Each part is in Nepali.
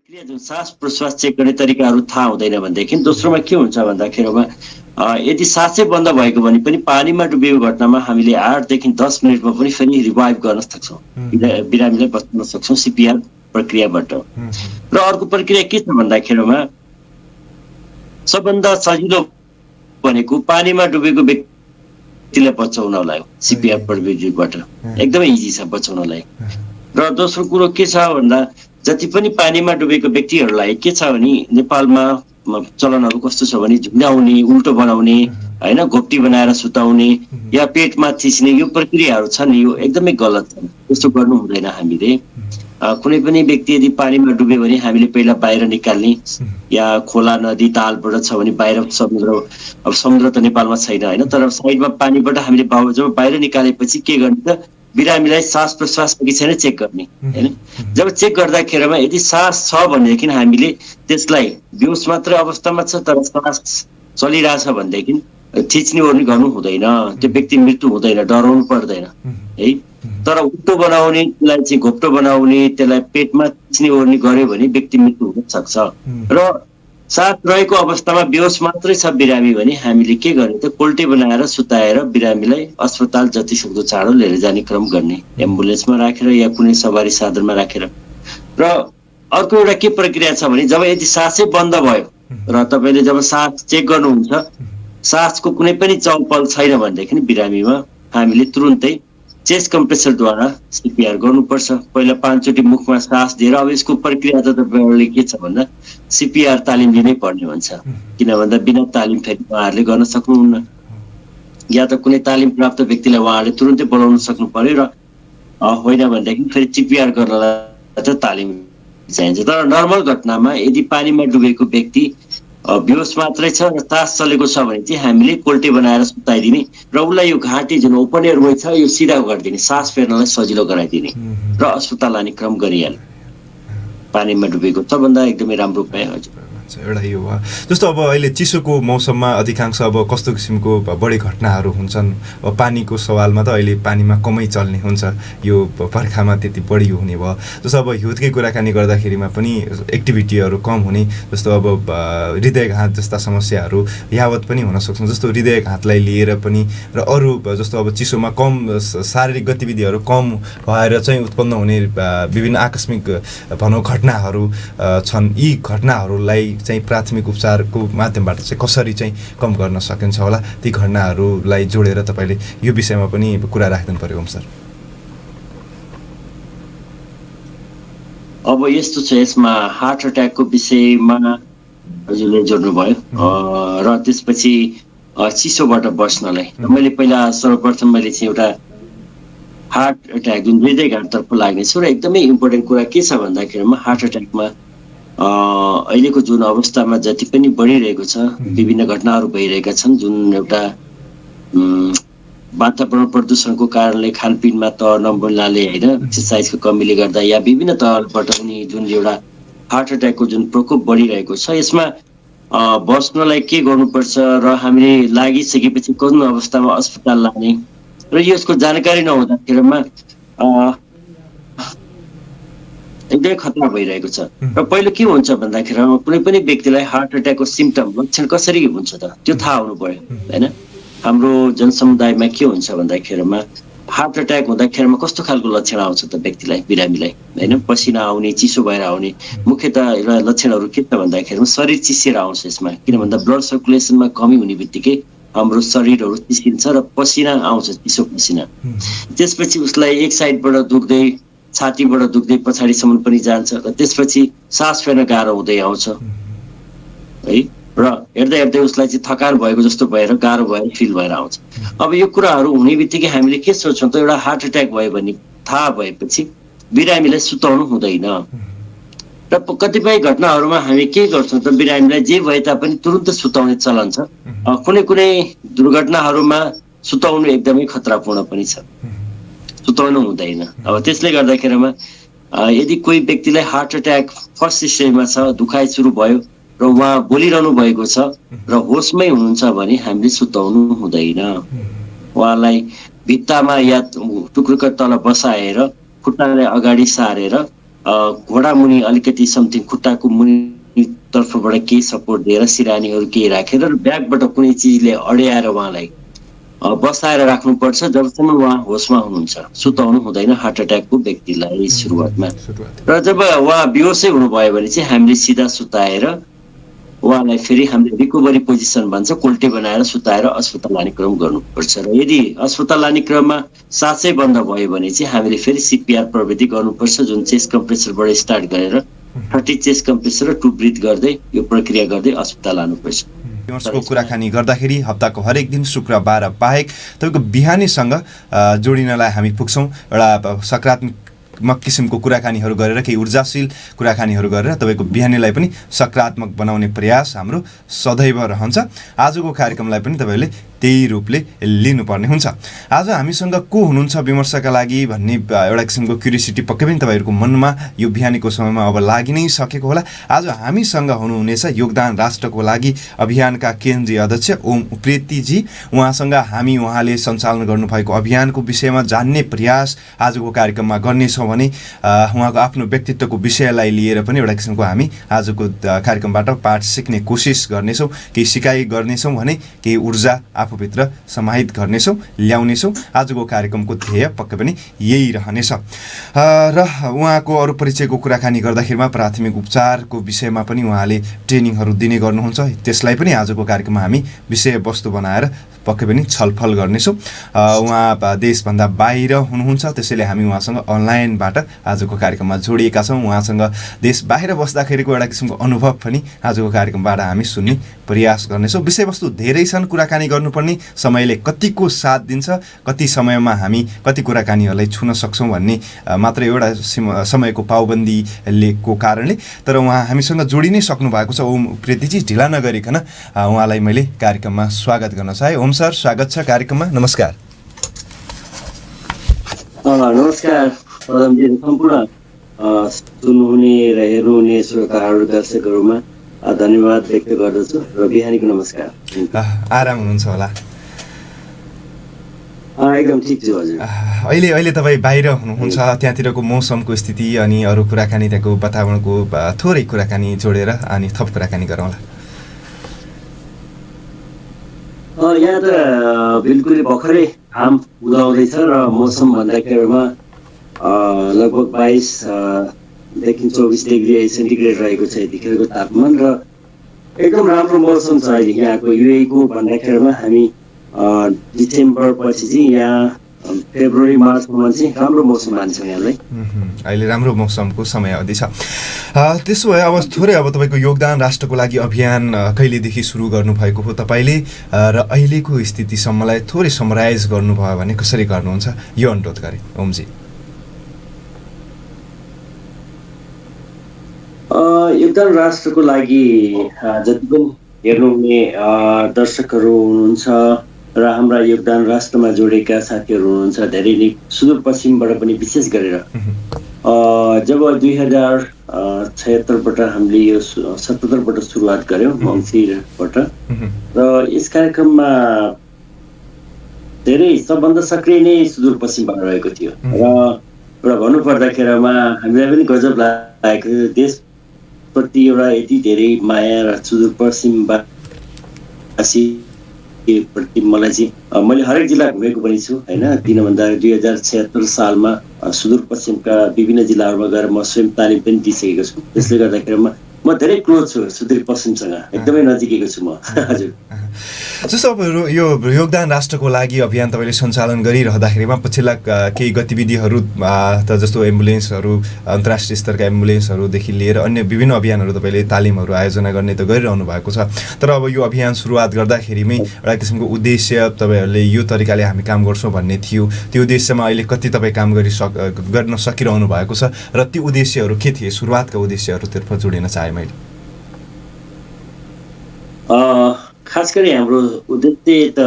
प्रक्रिया जुन सास प्रश्वास चेक गर्ने तरिकाहरू थाहा हुँदैन भनेदेखि दोस्रोमा के हुन्छ भन्दाखेरिमा यदि सासै बन्द भएको भने पनि पानीमा डुबेको घटनामा हामीले 8 देखि 10 मिनेटमा पनि फेरि रिभाइभ गर्न सक्छौँ, बिरामीलाई बचाउन सक्छौँ सिपिआर प्रक्रियाबाट। र अर्को प्रक्रिया के छ भन्दाखेरिमा सबभन्दा सजिलो भनेको पानीमा डुबेको व्यक्तिलाई बचाउनलाई सिपिआर प्रविधिबाट एकदमै इजी छ बचाउनलाई। र दोस्रो कुरो के छ भन्दा जति पनि पानीमा डुबेको व्यक्तिहरूलाई के छ भने नेपालमा चलनहरू कस्तो छ भने झुन्डाउने, उल्टो बनाउने, हैन, घोप्टी बनाएर सुताउने या पेटमा थिच्ने यो प्रक्रियाहरू छन्, यो एकदमै गलत छ। त्यस्तो गर्नु हुँदैन। हामीले कुनै पनि व्यक्ति यदि पानीमा डुब्यो भने हामीले पहिला बाहिर निकाल्ने, या खोला नदी तालबाट छ भने बाहिर समुद्र त नेपालमा छैन हैन, तर साइडमा पानीबाट हामीले जब बाहिर निकालेपछि के गर्ने त बिरामीलाई सास प्रश्वास कि छैन चेक गर्ने हैन। जब चेक गर्दाखेरिमा यदि सास छ भनेदेखि हामीले त्यसलाई बेहोस मात्र अवस्थामा छ तर सास चलिरहेछ भनेदेखि थिच्ने ओर्ने गर्नु हुँदैन, त्यो व्यक्ति मृत्यु हुँदैन, डराउनु पर्दैन है। तर उल्टो बनाउने, त्यसलाई चाहिँ घोप्टो बनाउने, त्यसलाई पेटमा थिच्ने ओर्ने गर्यो भने व्यक्ति मृत्यु हुन सक्छ। र सास रहेको अवस्थामा बेहोस मात्रै छ बिरामी भने हामीले के गर्ने त कोल्टे बनाएर सुताएर बिरामीलाई अस्पताल जति सक्दो चाँडो लिएर जाने क्रम गर्ने, एम्बुलेन्समा राखेर या कुनै सवारी साधनमा राखेर। र अर्को एउटा के प्रक्रिया छ भने जब यदि सासै बन्द भयो र तपाईँले जब सास चेक गर्नुहुन्छ, सासको कुनै पनि चलपल छैन भनेदेखि बिरामीमा हामीले तुरुन्तै चेस्ट कम्प्रेसरद्वारा सिपिआर गर्नुपर्छ। पहिला 5 चोटि मुखमा सास दिएर, अब यसको प्रक्रिया त तपाईँहरूले के छ भन्दा सिपिआर तालिम लिनै पर्ने हुन्छ, किन भन्दा बिना तालिम फेरि उहाँहरूले गर्न सक्नुहुन्न, या त कुनै तालिम प्राप्त व्यक्तिलाई उहाँहरूले तुरुन्तै बोलाउन सक्नु पर्यो, र होइन भनेदेखि फेरि सिपिआर गर्नलाई त तालिम चाहिन्छ। तर नर्मल घटनामा यदि पानीमा डुबेको व्यक्ति बेहोस मात्रै छ र सास चलेको छ भने चाहिँ हामीले कोल्टे बनाएर सुताइदिने र उसलाई यो घाँटी जुन ओपन एयरवे छ यो सिधा गरिदिने, सास फेर्नलाई सजिलो गराइदिने र अस्पताल लाने क्रम गरिहाल्ने। पानीमा डुबेको सबभन्दा एकदमै राम्रो उपाय हजुर एउटा यो हो। जस्तो अब अहिले चिसोको मौसममा अधिकांश अब कस्तो किसिमको बढी घटनाहरू हुन्छन्, अब पानीको सवालमा त अहिले पानीमा कमै चल्ने हुन्छ, यो बर्खामा त्यति बढी हुने भयो। जस्तो अब हिउँदकै कुराकानी गर्दाखेरिमा पनि एक्टिभिटीहरू कम हुने, जस्तो अब हृदयघात जस्ता समस्याहरू यावत पनि हुन सक्छन्। जस्तो हृदयघातलाई लिएर पनि र अरू जस्तो अब चिसोमा कम शारीरिक गतिविधिहरू कम भएर चाहिँ उत्पन्न हुने विभिन्न आकस्मिक भनौँ घटनाहरू छन्। यी घटनाहरूलाई चाहिँ प्राथमिक उपचारको माध्यमबाट चाहिँ कसरी चाहिँ कम गर्न सकिन्छ होला, ती घटनाहरूलाई जोडेर तपाईँले यो विषयमा पनि कुरा राख्नु पर्यो सर। अब यस्तो छ, यसमा हार्ट अट्याकको विषयमा हजुरले जोड्नुभयो र त्यसपछि चिसोबाट बस्नलाई मैले पहिला सर्वप्रथम मैले चाहिँ एउटा हार्ट अट्याक जुन हृदयघाततर्फ लाग्ने छु, र एकदमै इम्पोर्टेन्ट कुरा के छ भन्दाखेरिमा हार्ट अट्याकमा अहिलेको जुन अवस्थामा जति पनि बढिरहेको छ, विभिन्न घटनाहरू भइरहेका छन्, जुन एउटा वातावरण प्रदूषणको कारणले खानपिनमा तह नबोल्नाले होइन, एक्सर्साइजको कमीले गर्दा या विभिन्न तहबाट पनि जुन एउटा हार्ट अट्याकको जुन प्रकोप बढिरहेको छ, यसमा बस्नलाई के गर्नुपर्छ र हामीले लागिसकेपछि कुन अवस्थामा अस्पताल लाने र यसको जानकारी नहुँदाखेरिमा एकदमै खतरा भइरहेको छ। र पहिलो के हुन्छ भन्दाखेरि कुनै पनि व्यक्तिलाई हार्ट अट्याकको सिम्पटम लक्षण कसरी हुन्छ त त्यो थाहा हुनु पर्यो हैन। हाम्रो जनसमुदायमा के हुन्छ भन्दाखेरिमा हार्ट अट्याक हुँदाखेरिमा कस्तो खालको लक्षण आउँछ त व्यक्तिलाई, बिरामीलाई हैन, पसिना आउने, चिसो भएर आउने। मुख्यतः लक्षणहरू के छ भन्दाखेरिमा शरीर चिसिएर आउँछ यसमा, किन भन्दा ब्लड सर्कुलेसनमा कमी हुने बित्तिकै हाम्रो शरीरहरू चिसिन्छ र पसिना आउँछ, चिसो पसिना। त्यसपछि उसलाई एक साइडबाट दुख्दै, छातीबाट दुख्दै पछाडिसम्म पनि जान्छ र त्यसपछि सास फेर्न गाह्रो हुँदै आउँछ है, र हेर्दै हेर्दै उसलाई चाहिँ थकान भएको जस्तो भएर गाह्रो भएर फिल भएर आउँछ। अब यो कुराहरू हुने बित्तिकै हामीले के सोच्छौँ त, एउटा हार्ट अट्याक भयो भने थाहा भएपछि बिरामीलाई सुताउनु हुँदैन। र कतिपय घटनाहरूमा हामी के गर्छौँ त, बिरामीलाई जे भए तापनि तुरुन्त सुताउने चलन छ। कुनै कुनै दुर्घटनाहरूमा सुताउनु एकदमै खतरापूर्ण पनि छ, सुताउनु हुँदैन। अब त्यसले गर्दाखेरिमा यदि कोही व्यक्तिलाई हार्ट अट्याक फर्स्ट स्टेजमा छ, दुखाइ सुरु भयो र उहाँ बोलिरहनु भएको छ र होसमै हुनुहुन्छ भने हामीले सुताउनु हुँदैन। उहाँलाई भित्तामा या टुक्रुका तल बसाएर खुट्टालाई अगाडि सारेर घोडा मुनि अलिकति समथिङ खुट्टाको मुनि तर्फबाट केही सपोर्ट दिएर सिरानीहरू केही राखेर र ब्याकबाट कुनै चिजले अड्याएर उहाँलाई बसाएर राख्नुपर्छ जबसम्म उहाँ होसमा हुनुहुन्छ। सुताउनु हुँदैन हार्ट एट्याकको व्यक्तिलाई सुरुवातमा। र जब उहाँ बेहोसै हुनुभयो भने चाहिँ हामीले सिधा सुताएर उहाँलाई फेरि हामीले रिकभरी पोजिसन भन्छ कोल्टे बनाएर सुताएर अस्पताल लाने क्रम गर्नुपर्छ। र यदि अस्पताल लाने क्रममा सासै बन्द भयो भने चाहिँ हामीले फेरि सिपिआर प्रविधि गर्नुपर्छ जुन चेस्ट कम्प्रेसरबाट स्टार्ट गरेर 30 चेस्ट कम्प्रेसर र 2 ब्रिथ गर्दै यो प्रक्रिया गर्दै अस्पताल लानुपर्छ। विमर्शको कुराकानी गर्दाखेरि हप्ताको हरेक दिन शुक्रबार बाहेक तपाईँको बिहानीसँग जोडिनलाई हामी पुग्छौँ। एउटा सकारात्मक किसिमको कुराकानीहरू गरेर केही ऊर्जाशील कुराकानीहरू गरेर तपाईँको बिहानीलाई पनि सकारात्मक बनाउने प्रयास हाम्रो सदैव रहन्छ। आजको कार्यक्रमलाई पनि तपाईँले त्यही रूपले लिनुपर्ने हुन्छ। आज हामीसँग को हुनुहुन्छ विमर्शका लागि भन्ने एउटा किसिमको क्युरियोसिटी पक्कै पनि तपाईँहरूको मनमा यो बिहानीको समयमा अब लागि नै सकेको होला। आज हामीसँग हुनुहुनेछ योगदान राष्ट्रको लागि अभियानका केन्द्रीय अध्यक्ष ओम उप्रेतीजी। उहाँले सञ्चालन गर्नुभएको अभियानको विषयमा जान्ने प्रयास आजको कार्यक्रममा गर्नेछौँ भने उहाँको आफ्नो व्यक्तित्वको विषयलाई लिएर पनि एउटा किसिमको हामी आजको कार्यक्रमबाट पाठ सिक्ने कोसिस गर्नेछौँ। केही सिकाइ गर्नेछौँ भने केही ऊर्जा आफूभित्र समाहित गर्नेछौँ ल्याउनेछौँ। आजको कार्यक्रमको ध्येय पक्कै पनि यही रहनेछ। र उहाँको अरू परिचयको कुराकानी गर्दाखेरिमा प्राथमिक उपचारको विषयमा पनि उहाँले ट्रेनिङहरू दिने गर्नुहुन्छ। त्यसलाई पनि आजको कार्यक्रममा हामी विषयवस्तु बनाएर पक्कै पनि छलफल गर्नेछौँ। उहाँ देशभन्दा बाहिर हुनुहुन्छ त्यसैले हामी उहाँसँग अनलाइनबाट आजको कार्यक्रममा जोडिएका छौँ। उहाँसँग देश बाहिर बस्दाखेरिको एउटा किसिमको अनुभव पनि आजको कार्यक्रमबाट हामी सुन्ने प्रयास गर्नेछौँ। विषयवस्तु धेरै छन्, कुराकानी गर्नुपर्ने समयले कतिको साथ दिन्छ, कति समयमा हामी कति कुराकानीहरूलाई छुन सक्छौँ भन्ने मात्र एउटा समयको पाबन्दीको कारणले। तर उहाँ हामीसँग जोडि नै सक्नु भएको छ। ओम उप्रेतीजी, ढिला नगरिकन उहाँलाई मैले कार्यक्रममा स्वागत गर्न चाहे। ओम सर, स्वागत छ कार्यक्रममा। नमस्कार। नमस्कार पदमजी, सम्पूर्ण सुन्नुहुने र हेर्नुहुने श्रोताहरू दर्शकहरूमा धन्यवाद व्यक्त गर्दछु र बिहानीको नमस्कार। आराम हुनुहुन्छ होला? एकदम ठिक छु हजुर। अहिले तपाईँ बाहिर हुनुहुन्छ, त्यहाँतिरको मौसमको स्थिति अनि अरू कुराकानी, त्यहाँको वातावरणको थोरै कुराकानी जोडेर अनि थप कुराकानी गरौँला। यहाँ त बिल्कुलै भर्खरै घाम उदाउँदैछ र मौसम भन्दाखेरिमा लगभग 22 देखि 24 डिग्री सेन्टिग्रेड रहेको छ यतिखेरको तापमान र एकदम राम्रो मौसम छ अहिले यहाँको युएको भन्दाखेरिमा। हामी डिसेम्बर पछि चाहिँ यहाँ फेब्रुअरी मार्चसम्म चाहिँ राम्रो मौसम मान्छौँ यहाँलाई। अहिले राम्रो मौसमको समय अवधि छ। त्यसो भए अब थोरै तपाईँको योगदान राष्ट्रको लागि अभियान कहिलेदेखि सुरु गर्नुभएको हो तपाईँले र अहिलेको स्थितिसम्मलाई थोरै समराइज गर्नुभयो भने कसरी गर्नुहुन्छ यो अनुरोध गरेँ ओमजी। योगदान राष्ट्रको लागि जति पनि हेर्नुहुने दर्शकहरू हुनुहुन्छ र हाम्रा योगदान राष्ट्रमा जोडेका साथीहरू हुनुहुन्छ धेरै नै सुदूरपश्चिमबाट पनि विशेष गरेर जब 2076बाट हामीले यो 77बाट सुरुवात गर्यौँ मङ्सिरबाट र यस कार्यक्रममा धेरै सबभन्दा सक्रिय नै सुदूरपश्चिमबाट रहेको थियो र एउटा भन्नुपर्दाखेरिमा हामीलाई पनि गजब लागेको थियो। देशप्रति एउटा यति धेरै माया र सुदूरपश्चिमवासी प्रति मलाई चाहिँ मैले हरेक जिल्ला घुमेको पनि छु होइन। किन भन्दा 2076 सालमा सुदूरपश्चिमका विभिन्न जिल्लाहरूमा गएर म स्वयं तालिम पनि दिइसकेको छु। त्यसले गर्दाखेरि म धेरै क्लोज छु सुदूरपश्चिमसँग, एकदमै नजिकैको छु म। हजुर, जस्तो अब यो योगदान राष्ट्रको लागि अभियान तपाईँले सञ्चालन गरिरहँदाखेरिमा पछिल्ला केही गतिविधिहरू त जस्तो एम्बुलेन्सहरू, अन्तर्राष्ट्रिय स्तरका एम्बुलेन्सहरूदेखि लिएर अन्य विभिन्न अभियानहरू तपाईँले तालिमहरू आयोजना गर्ने त गरिरहनु भएको छ। तर अब यो अभियान सुरुवात गर्दाखेरिमै एउटा किसिमको उद्देश्य तपाईँहरूले यो तरिकाले हामी काम गर्छौँ भन्ने थियो। त्यो उद्देश्यमा अहिले कति तपाईँ काम गर्न सकिरहनु भएको छ र ती उद्देश्यहरू के थिए? सुरुवातका उद्देश्यहरूतर्फ जोडिन चाहे मैले। खास गरी हाम्रो उद्देश्य त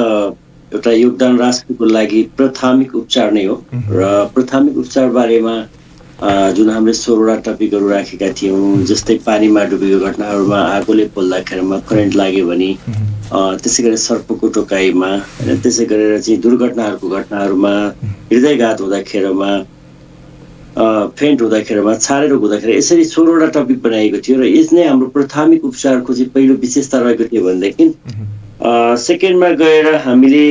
एउटा योगदान राष्ट्रको लागि प्राथमिक उपचार नै हो र प्राथमिक उपचार बारेमा जुन हामीले 16वटा टपिकहरू राखेका थियौँ, जस्तै पानीमा डुबेको घटनाहरूमा आगोले पोल्दाखेरिमा करेन्ट लाग्यो भने, त्यसै गरी सर्पको टोकाइमा, त्यसै गरेर चाहिँ दुर्घटनाहरूको घटनाहरूमा, हृदयघात हुँदाखेरिमा, फेन्ट हुँदाखेरिमा छारे रोग हुँदाखेरि यसरी 16वटा टपिक बनाइएको थियो र यस नै हाम्रो प्राथमिक उपचारको चाहिँ पहिलो विशेषता रहेको थियो भनेदेखि सेकेन्डमा गएर हामीले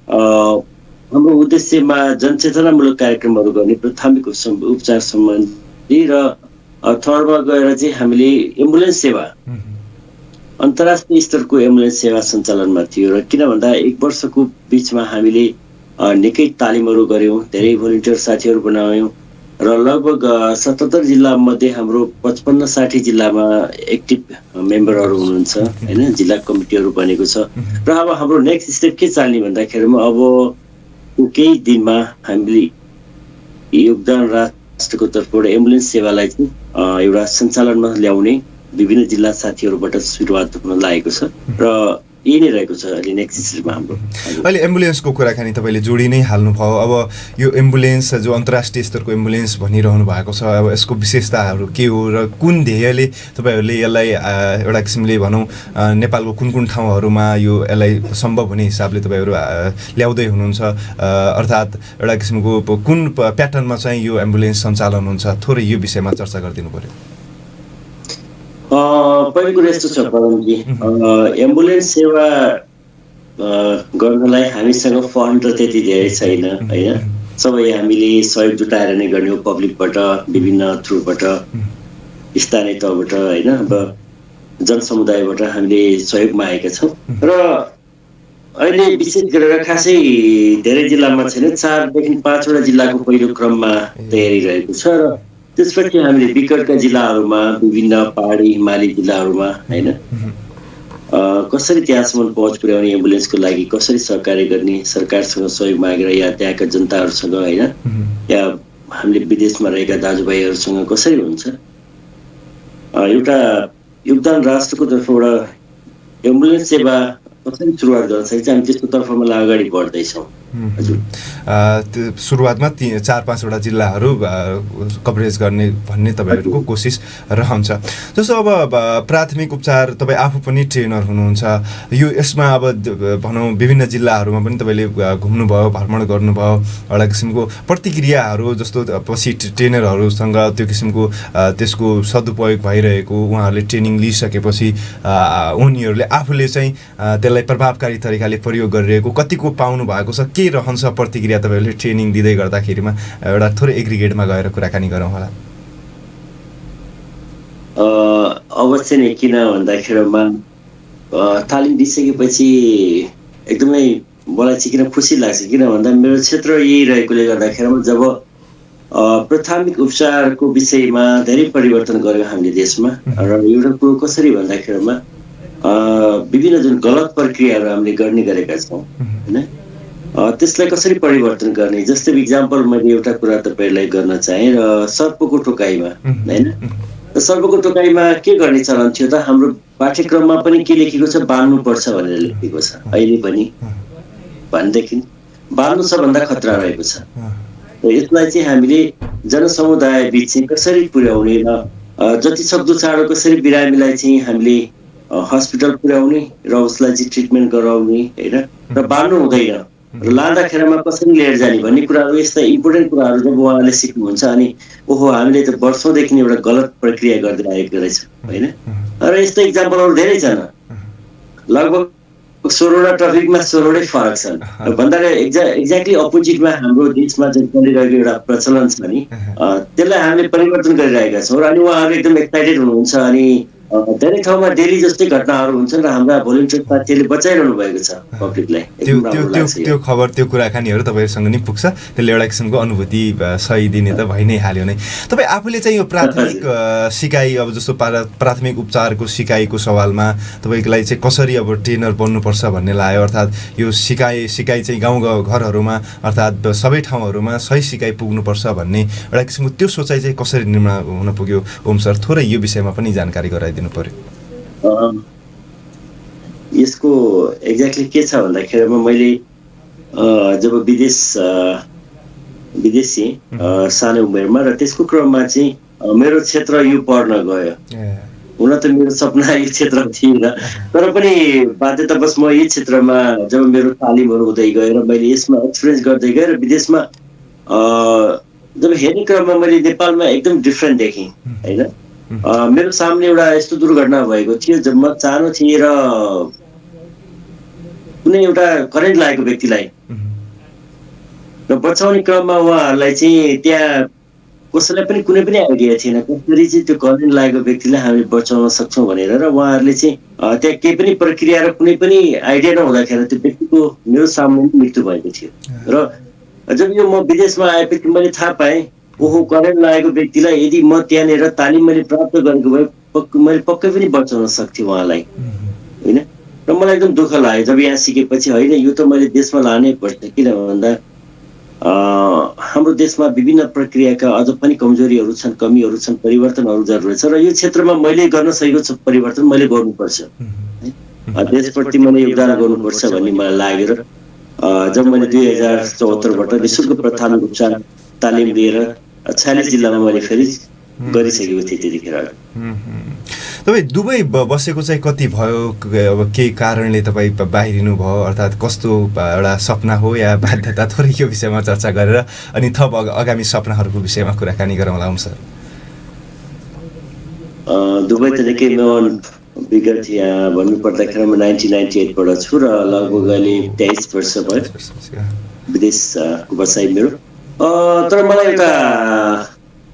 हाम्रो उद्देश्यमा जनचेतनामूलक कार्यक्रमहरू गर्ने प्राथमिक उपचार सम्बन्धी र थर्डमा गएर चाहिँ हामीले एम्बुलेन्स सेवा अन्तर्राष्ट्रिय स्तरको एम्बुलेन्स सेवा सञ्चालनमा थियो र किन भन्दा 1 वर्षको बिचमा हामीले निकै तालिमहरू गऱ्यौँ, धेरै भोलिन्टियर साथीहरू बनायौँ र लगभग 77 जिल्ला मध्ये हाम्रो 55-60 जिल्लामा एक्टिभ मेम्बरहरू हुनुहुन्छ हैन, जिल्ला कमिटीहरू बनेको छ र अब हाम्रो नेक्स्ट स्टेप के चाल्ने भन्दाखेरिमा अब केही दिनमा हामीले योगदान राष्ट्रको तर्फबाट एम्बुलेन्स सेवालाई चाहिँ एउटा सञ्चालनमा ल्याउने विभिन्न जिल्ला साथीहरूबाट सुरुवात हुन लागेको छ र यही नै रहेको छ अहिले नेक्स्ट स्टेपमा हाम्रो। अहिले एम्बुलेन्सको कुराकानी तपाईँले जोडी नै हाल्नुभयो। अब यो एम्बुलेन्स जो अन्तर्राष्ट्रिय स्तरको एम्बुलेन्स भनिरहनु भएको छ, अब यसको विशेषताहरू के हो र कुन ध्येयले तपाईँहरूले यसलाई एउटा किसिमले भनौँ नेपालको कुन कुन ठाउँहरूमा यसलाई सम्भव हुने हिसाबले तपाईँहरू ल्याउँदै हुनुहुन्छ, अर्थात् एउटा किसिमको कुन प्याटर्नमा चाहिँ यो एम्बुलेन्स सञ्चालन हुन्छ, थोरै यो विषयमा चर्चा गरिदिनु पर्यो। पहिलो कुरा यस्तो छ पवनजी, एम्बुलेन्स सेवा गर्नलाई हामीसँग फन्ड त त्यति धेरै छैन हैन, सबै हामीले सहयोग जुटाएर नै गर्ने हो, पब्लिकबाट विभिन्न थ्रुबाट स्थानीय तहबाट हैन, अब जनसमुदायबाट हामीले सहयोग मागेका छौँ र अहिले विशेष गरेर खासै धेरै जिल्लामा छैन, 4 देखि 5वटा जिल्लाको पहिलो क्रममा तयारी रहेको छ र त्यसपछि हामीले विकटका जिल्लाहरूमा विभिन्न पहाडी हिमाली जिल्लाहरूमा हैन कसरी त्यहाँसम्म पहुँच पुर्याउने, एम्बुलेन्सको लागि कसरी सहकार्य गर्ने, सरकारसँग सहयोग मागेर या त्यहाँका जनताहरूसँग हैन या हामीले विदेशमा रहेका दाजुभाइहरूसँग कसरी हुन्छ, एउटा योगदान राष्ट्रको तर्फबाट एम्बुलेन्स सेवा कसरी सुरुवात गर्न सकिन्छ, हामी त्यस्तो तर्फमा अगाडि बढ्दैछौँ। सुरुवातमा 4-5वटा जिल्लाहरू कभरेज गर्ने भन्ने तपाईँहरूको कोसिस रहन्छ। जस्तो अब प्राथमिक उपचार तपाईँ आफू पनि ट्रेनर हुनुहुन्छ, यो यसमा अब भनौँ विभिन्न जिल्लाहरूमा पनि तपाईँले घुम्नुभयो, भ्रमण गर्नुभयो, एउटा किसिमको प्रतिक्रियाहरू जस्तो पछि ट्रेनरहरूसँग त्यो किसिमको त्यसको सदुपयोग भइरहेको, उहाँहरूले ट्रेनिङ लिइसकेपछि उनीहरूले आफूले चाहिँ त्यसलाई प्रभावकारी तरिकाले प्रयोग गरिरहेको कतिको पाउनु भएको छ, के रहन्छ प्रतिक्रिया तपाईँहरूले ट्रेनिङ दिँदै गर्दाखेरिमा, एउटा थोरै एग्रिगेटमा गएर कुराकानी गरौँ होला। अवश्य नै, किन भन्दाखेरिमा तालिम दिइसकेपछि एकदमै मलाई चाहिँ किन खुसी लाग्छ, किन भन्दा मेरो क्षेत्र यही रहेकोले गर्दाखेरिमा जब प्राथमिक उपचारको विषयमा धेरै परिवर्तन गर्यो हामीले देशमा र एउटा कुरो कसरी भन्दाखेरिमा विभिन्न जुन गलत प्रक्रियाहरू हामीले गर्ने गरेका छौँ हैन, त्यसलाई कसरी परिवर्तन गर्ने, जस्तै इक्जाम्पल मैले एउटा कुरा तपाईँलाई गर्न चाहेँ र सर्पको टोकाइमा हैन, सर्पको टोकाइमा के गर्ने चलन थियो त, हाम्रो पाठ्यक्रममा पनि के लेखेको छ, बाँध्नुपर्छ भनेर लेखेको छ, अहिले पनि भनेदेखि बाँध्नु सबभन्दा खतरा रहेको छ र यसलाई चाहिँ हामीले जनसमुदाय बिच चाहिँ कसरी पुर्याउने र जति सक्दो चाँडो कसरी बिरामीलाई चाहिँ हामीले हस्पिटल पुर्याउने र उसलाई चाहिँ ट्रिटमेन्ट गराउने हैन, र बाँध्नु हुँदैन र लाँदाखेरिमा कसरी लिएर जाने भन्ने कुराहरू, यस्ता इम्पोर्टेन्ट कुराहरू जब उहाँले सिक्नुहुन्छ अनि ओहो हामीले त वर्षौँदेखि एउटा गलत प्रक्रिया गर्दै आएको रहेछ हैन, र यस्तो इक्जाम्पलहरू धेरै छन्, लगभग 16वटा टपिकमा 16वटै फरक छन् भन्दा एक्ज्याक्टली अपोजिटमा हाम्रो देशमा जुन चलिरहेको एउटा प्रचलन छ नि त्यसलाई हामीले परिवर्तन गरिरहेका छौँ र अनि उहाँहरू एकदम एक्साइटेड हुनुहुन्छ अनि धेरै ठाउँमा डेली जस्तै घटनाहरू हुन्छन् र हाम्रा भोलिन्टियर साथीहरूले बचाइरहनु भएको छ पब्लिकलाई। त्यो खबर त्यो कुराकानीहरू तपाईँहरूसँग नि पुग्छ, त्यसले एउटा किसिमको अनुभूति सही दिने त भइ नै हाल्यो नै। तपाईँ आफूले चाहिँ यो प्राथमिक सिकाइ, अब जस्तो प्राथमिक उपचारको सिकाइको सवालमा तपाईँलाई चाहिँ कसरी अब ट्रेनर बन्नुपर्छ भन्ने लाग्यो, अर्थात् यो सिकाइ चाहिँ गाउँ घरहरूमा अर्थात् सबै ठाउँहरूमा सही सिकाइ पुग्नुपर्छ भन्ने एउटा किसिमको त्यो सोचाइ चाहिँ कसरी निर्माण हुन पुग्यो ओम सर, थोरै यो विषयमा पनि जानकारी गराइदिनु पर्यो। यसको एक्ज्याक्टली के छ भन्दाखेरिमा मैले जब विदेशी सानो उमेरमा र त्यसको क्रममा चाहिँ मेरो क्षेत्र यो पढ्न गयो, हुन त मेरो सपना यो क्षेत्र थिएन तर पनि बाध्यतावश म यही क्षेत्रमा जब मेरो तालिमहरू हुँदै गएर मैले यसमा एक्सपिरियन्स गर्दै गएँ र विदेशमा जब हेर्ने क्रममा मैले नेपालमा एकदम डिफ्रेन्ट देखेँ होइन। मेरो सामने एउटा यस्तो दुर्घटना भएको थियो जब म सानो थिएँ र कुनै एउटा करेन्ट लागेको व्यक्तिलाई र बचाउने क्रममा उहाँहरूलाई चाहिँ त्यहाँ कसैलाई पनि कुनै पनि आइडिया थिएन कसरी चाहिँ त्यो करेन्ट लागेको व्यक्तिलाई हामीले बचाउन सक्छौँ भनेर। र उहाँहरूले चाहिँ त्यहाँ केही पनि प्रक्रिया र कुनै पनि आइडिया नहुँदाखेरि त्यो व्यक्तिको मेरो सामने मृत्यु भएको थियो। र जब यो म विदेशमा आएपछि मैले थाहा पाएँ ओहो करेन्ट लागेको व्यक्तिलाई यदि म त्यहाँनिर तालिम मैले प्राप्त गरेको भए मैले पक्कै पनि बचाउन सक्थेँ उहाँलाई होइन। र मलाई एकदम दुःख लाग्यो जब यहाँ सिकेपछि होइन यो त मैले देशमा लानै पर्छ। किन भन्दा हाम्रो देशमा विभिन्न प्रक्रियाका अझ पनि कमजोरीहरू छन्, कमीहरू छन्, परिवर्तनहरू जरुरी छ र यो क्षेत्रमा मैले गर्न सकेको परिवर्तन मैले गर्नुपर्छ, देशप्रति मैले योगदान गर्नुपर्छ भन्ने मलाई लागेर जब मैले 2074बाट निःशुल्क प्राथमिक उपचार तालिम लिएर 46 जिल्लामा मैले फेरि गरिसकेको थिएँ त्यतिखेर। तपाईँ दुबई बसेको चाहिँ कति भयो, अब केही कारणले तपाईँ बाहिरिनु भयो, अर्थात् कस्तो एउटा सपना हो या बाध्यता, थोरै यो विषयमा चर्चा गरेर अनि थप आगामी सपनाहरूको विषयमा कुराकानी गरौँला सर। दुबई त निकै म विगत यहाँ भन्नुपर्दाखेरि म 1998बाट छु र लगभग अहिले 23 वर्ष भयो विदेशको बसाइ मेरो। तर मलाई एउटा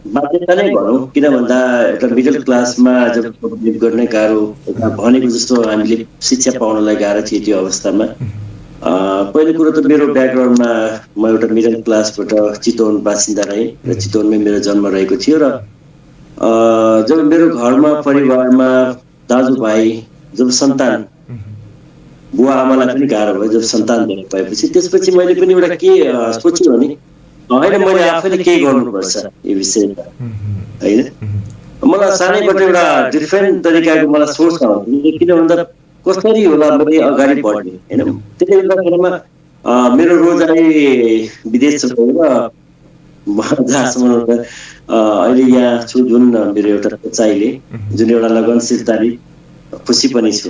बाध्यता नै भनौँ, किन भन्दा एउटा मिडल क्लासमा जब लिभ गर्ने गाह्रो, भनेको जस्तो हामीले शिक्षा पाउनलाई गाह्रो थियो त्यो अवस्थामा। पहिलो कुरो त मेरो ब्याकग्राउन्डमा म एउटा मिडल क्लासबाट चितवन बासिन्दा रहेँ र चितवनमै मेरो जन्म रहेको थियो। र जब मेरो घरमा परिवारमा दाजुभाइ जब सन्तान बुवा आमालाई पनि गाह्रो भयो जब सन्तान भएपछि त्यसपछि मैले पनि एउटा के सोचेँ भने होइन मैले आफैले केही गर्नुपर्छ यो विषयमा होइन। मलाई सानैबाट एउटा डिफ्रेन्ट तरिकाको मलाई सोच आउँथ्यो, किन भन्दा कसरी होला मैले अगाडि बढ्ने होइन। त्यसले गर्दाखेरिमा मेरो रोजाइ विदेश गएर जहाँसम्म अहिले यहाँ छु जुन मेरो एउटा चाइले जुन एउटा लगनशीलताले खुसी पनि छु।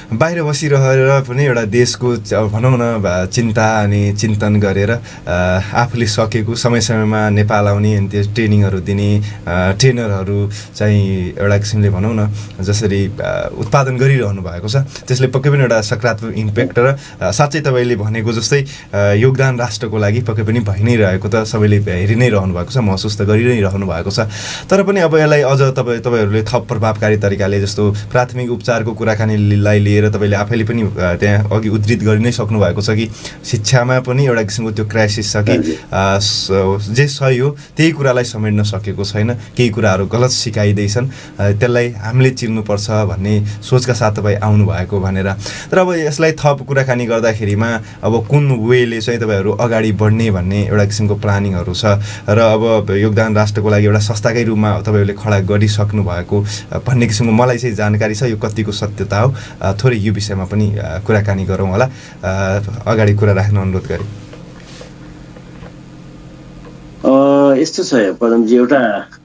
बाहिर बसिरहेर पनि एउटा देशको भनौँ न चिन्ता अनि चिन्तन गरेर आफूले सकेको समय समयमा नेपाल आउने अनि त्यो ट्रेनिङहरू दिने ट्रेनरहरू चाहिँ एउटा किसिमले भनौँ न जसरी उत्पादन गरिरहनु भएको छ त्यसले पक्कै पनि एउटा सकारात्मक इम्प्याक्ट र साँच्चै तपाईँले भनेको जस्तै योगदान राष्ट्रको लागि पक्कै पनि भइ नै रहेको त सबैले हेरि नै रहनु भएको छ, महसुस त गरि नै रहनु भएको छ। तर पनि अब यसलाई अझ तपाईँहरूले थप प्रभावकारी तरिकाले जस्तो प्राथमिक उपचारको कुराकानीलाई लिएर तपाईँले आफैले पनि त्यहाँ अघि उद्धृत गरि नै सक्नु भएको छ कि शिक्षामा पनि एउटा किसिमको त्यो क्राइसिस छ कि जे सही हो त्यही कुरालाई समेट्न सकेको छैन, केही कुराहरू गलत सिकाइँदैछन्, त्यसलाई हामीले चिर्नुपर्छ भन्ने सोचका साथ तपाईँ आउनुभएको भनेर। तर अब यसलाई थप कुराकानी गर्दाखेरिमा अब कुन वेले चाहिँ तपाईँहरू अगाडि बढ्ने भन्ने एउटा किसिमको प्लानिङहरू छ र अब योगदान राष्ट्रको लागि एउटा संस्थाकै रूपमा तपाईँहरूले खडा गरिसक्नु भएको भन्ने किसिमको मलाई चाहिँ जानकारी छ। यो कतिको सत्यता हो थोरै यो विषयमा पनि कुराकानी गरौँ होला, अगाडि कुरा राख्न अनुरोध गरेँ। यस्तो छ पदमजी, एउटा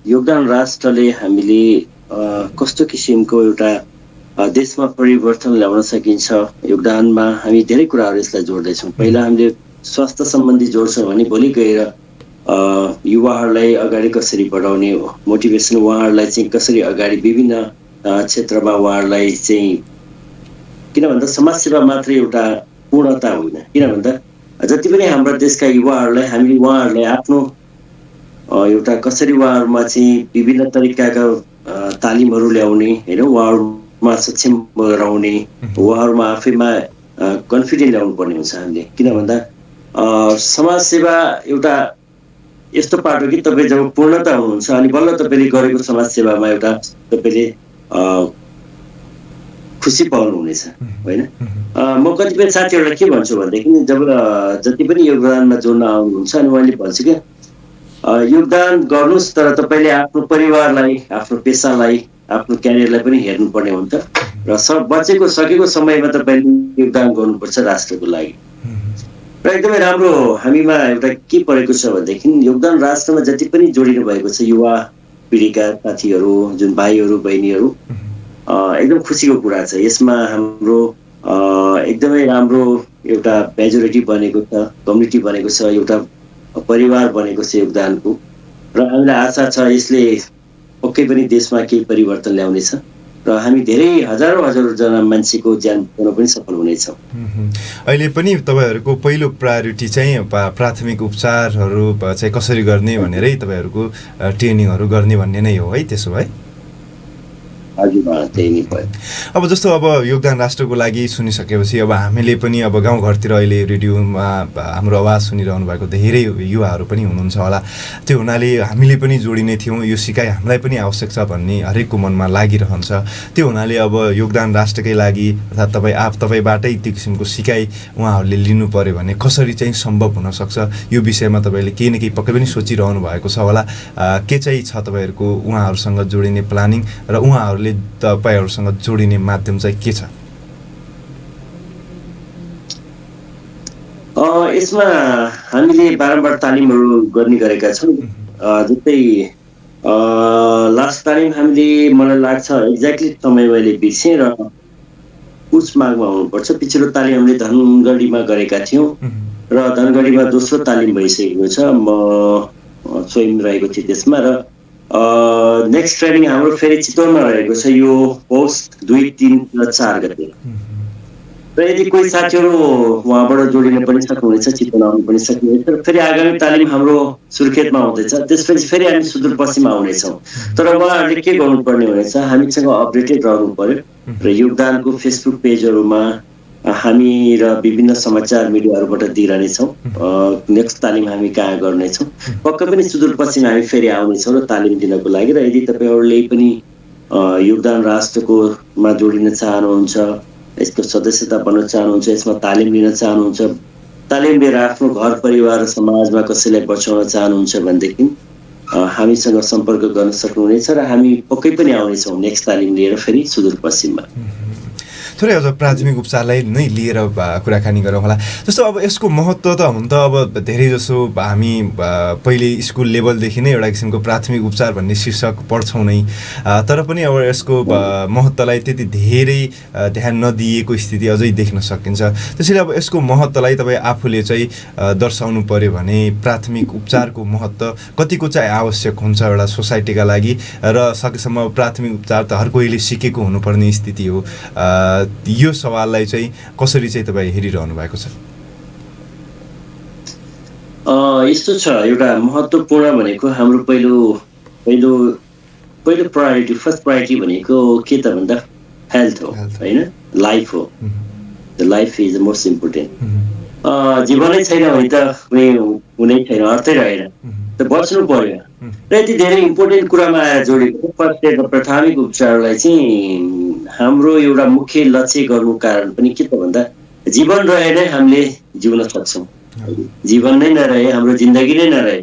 योगदान राष्ट्रले हामीले कस्तो किसिमको एउटा देशमा परिवर्तन ल्याउन सकिन्छ योगदानमा हामी धेरै कुराहरू यसलाई जोड्दैछौँ। पहिला हामीले स्वास्थ्य सम्बन्धी जोड्छौँ भने भोलि गएर युवाहरूलाई अगाडि कसरी बढाउने मोटिभेसन, उहाँहरूलाई चाहिँ कसरी अगाडि विभिन्न क्षेत्रमा उहाँहरूलाई चाहिँ, किन भन्दा समाजसेवा मात्रै एउटा पूर्णता होइन, किन भन्दा जति पनि हाम्रा देशका युवाहरूलाई हामी उहाँहरूलाई आफ्नो एउटा कसरी उहाँहरूमा चाहिँ विभिन्न तरिकाका तालिमहरू ल्याउने होइन, उहाँहरूमा सक्षम गराउने, उहाँहरूमा आफैमा कन्फिडेन्ट ल्याउनु पर्ने हुन्छ हामीले। किन भन्दा समाजसेवा एउटा यस्तो पार्ट हो कि तपाईँ जब पूर्णता हुनुहुन्छ अनि बल्ल तपाईँले गरेको समाजसेवामा एउटा तपाईँले खुसी पाउनुहुनेछ होइन। म कतिपय साथीहरूलाई के भन्छु भनेदेखि जब जति पनि योगदानमा जोड्न आउनुहुन्छ अनि उहाँले भन्छ क्या योगदान गर्नुहोस् तर तपाईँले आफ्नो परिवारलाई, आफ्नो पेसालाई, आफ्नो क्यारियरलाई पनि हेर्नुपर्ने हुन्छ र बचेको सकेको समयमा तपाईँले योगदान गर्नुपर्छ राष्ट्रको लागि। र एकदमै राम्रो हामीमा एउटा के परेको छ भनेदेखि योगदान राष्ट्रमा जति पनि जोडिनु भएको छ युवा पिँढीका साथीहरू, जुन भाइहरू बहिनीहरू, एकदम खुसीको कुरा छ। यसमा हाम्रो एकदमै राम्रो एउटा मेजोरिटी बनेको छ, कम्युनिटी बनेको छ, एउटा परिवार बनेको छ योगदानको र हामीलाई आशा छ यसले पक्कै पनि देशमा केही परिवर्तन ल्याउनेछ र हामी धेरै हजारौँ जना मान्छेको ज्यान बचाउन पनि सफल हुनेछौँ। अहिले पनि तपाईँहरूको पहिलो प्रायोरिटी चाहिँ प्राथमिक उपचारहरू चाहिँ कसरी गर्ने भनेरै तपाईँहरूको ट्रेनिङहरू गर्ने भन्ने नै हो है, त्यसो भए? त्यही नै भयो। अब जस्तो अब योगदान राष्ट्रको लागि सुनिसकेपछि अब हामीले पनि अब गाउँघरतिर अहिले रेडियोमा हाम्रो आवाज सुनिरहनु भएको धेरै युवाहरू पनि हुनुहुन्छ होला। त्यो हुनाले हामीले पनि जोडिने थियौँ, यो सिकाइ हामीलाई पनि आवश्यक छ भन्ने हरेकको मनमा लागिरहन्छ। त्यो हुनाले अब योगदान राष्ट्रकै लागि अर्थात् तपाईँबाटै त्यो किसिमको सिकाइ उहाँहरूले लिनु पऱ्यो भने कसरी चाहिँ सम्भव हुनसक्छ, यो विषयमा तपाईँले केही न केही पक्कै पनि सोचिरहनु भएको छ होला। के चाहिँ छ तपाईँहरूको उहाँहरूसँग जोडिने प्लानिङ र उहाँहरूले तपाईहरूसँग जोडिने माध्यम चाहिँ के छ? यसमा हामीले बारम्बार तालिमहरू गर्ने गरेका छौँ। जस्तै लास्ट तालिम हामीले मलाई लाग्छ एक्ज्याक्टली समय मैले बिर्सेँ र पुस माघमा हुनुपर्छ। पछिल्लो तालिम हामीले धनगढीमा गरेका थियौँ र धनगढीमा दोस्रो तालिम भइसकेको छ। म स्वयं रहेको थिएँ त्यसमा र नेक्स्ट ट्रेनिङ हाम्रो फेरि चितवनमा रहेको छ यो पौष 2, 3 र 4 गते। र यदि कोही साथीहरू उहाँबाट जोडिन पनि सक्नुहुनेछ, चितवन आउनु पनि सक्नुहुनेछ। फेरि आगामी तालिम हाम्रो सुर्खेतमा हुँदैछ, त्यसपछि फेरि हामी सुदूरपश्चिममा आउनेछौँ। तर उहाँहरूले के गर्नुपर्ने हुनेछ, हामीसँग अपडेटेड रहनु पर्यो र योगदानको फेसबुक पेजहरूमा हामी र विभिन्न समाचार मिडियाहरूबाट दिइरहनेछौँ नेक्स्ट तालिम हामी कहाँ गर्नेछौँ। पक्कै पनि सुदूरपश्चिम हामी फेरि आउनेछौँ र तालिम दिनको लागि। र यदि तपाईँहरूले पनि योगदान राष्ट्रकोमा जोडिन चाहनुहुन्छ, यसको सदस्यता बन्न चाहनुहुन्छ, यसमा तालिम लिन चाहनुहुन्छ, तालिम लिएर आफ्नो घर परिवार र समाजमा कसैलाई बचाउन चाहनुहुन्छ भनेदेखि हामीसँग सम्पर्क गर्न सक्नुहुनेछ र हामी पक्कै पनि आउनेछौँ नेक्स्ट तालिम लिएर फेरि सुदूरपश्चिममा। थोरै अझ प्राथमिक उपचारलाई नै लिएर कुराकानी गरौँ होला। जस्तो अब यसको महत्त्व त हुन त अब धेरै जसो हामी पहिले स्कुल लेभलदेखि नै एउटा किसिमको प्राथमिक उपचार भन्ने शीर्षक पढ्छौँ नै, तर पनि अब यसको महत्त्वलाई त्यति धेरै ध्यान नदिएको स्थिति अझै देख्न सकिन्छ। त्यसैले अब यसको महत्त्वलाई तपाईँ आफूले चाहिँ दर्शाउनु पर्यो भने प्राथमिक उपचारको महत्त्व कतिको चाहिँ आवश्यक हुन्छ एउटा सोसाइटीका लागि, र सकेसम्म प्राथमिक उपचार त हर कोहीले सिकेको हुनुपर्ने स्थिति हो। यो सवाललाई चाहिँ कसरी चाहिँ तपाईँ हेरिरहनु भएको छ? यस्तो छ, एउटा महत्त्वपूर्ण भनेको हाम्रो पहिलो प्रायोरिटी, फर्स्ट प्रायोरिटी भनेको के त भन्दा हेल्थ हो होइन, लाइफ हो। The life is the most important. जीवनै छैन भने त हुनै छैन, अर्थै रहेन, त बच्नु पर्यो। र यति धेरै इम्पोर्टेन्ट कुरामा आएर जोडेको फर्स्ट एड र प्राथमिक उपचारलाई चाहिँ हाम्रो एउटा मुख्य लक्ष्य गर्नु कारण पनि के त भन्दा जीवन रहे नै हामीले जिउन सक्छौँ, जीवन नै नरहे हाम्रो जिन्दगी नै नरहे।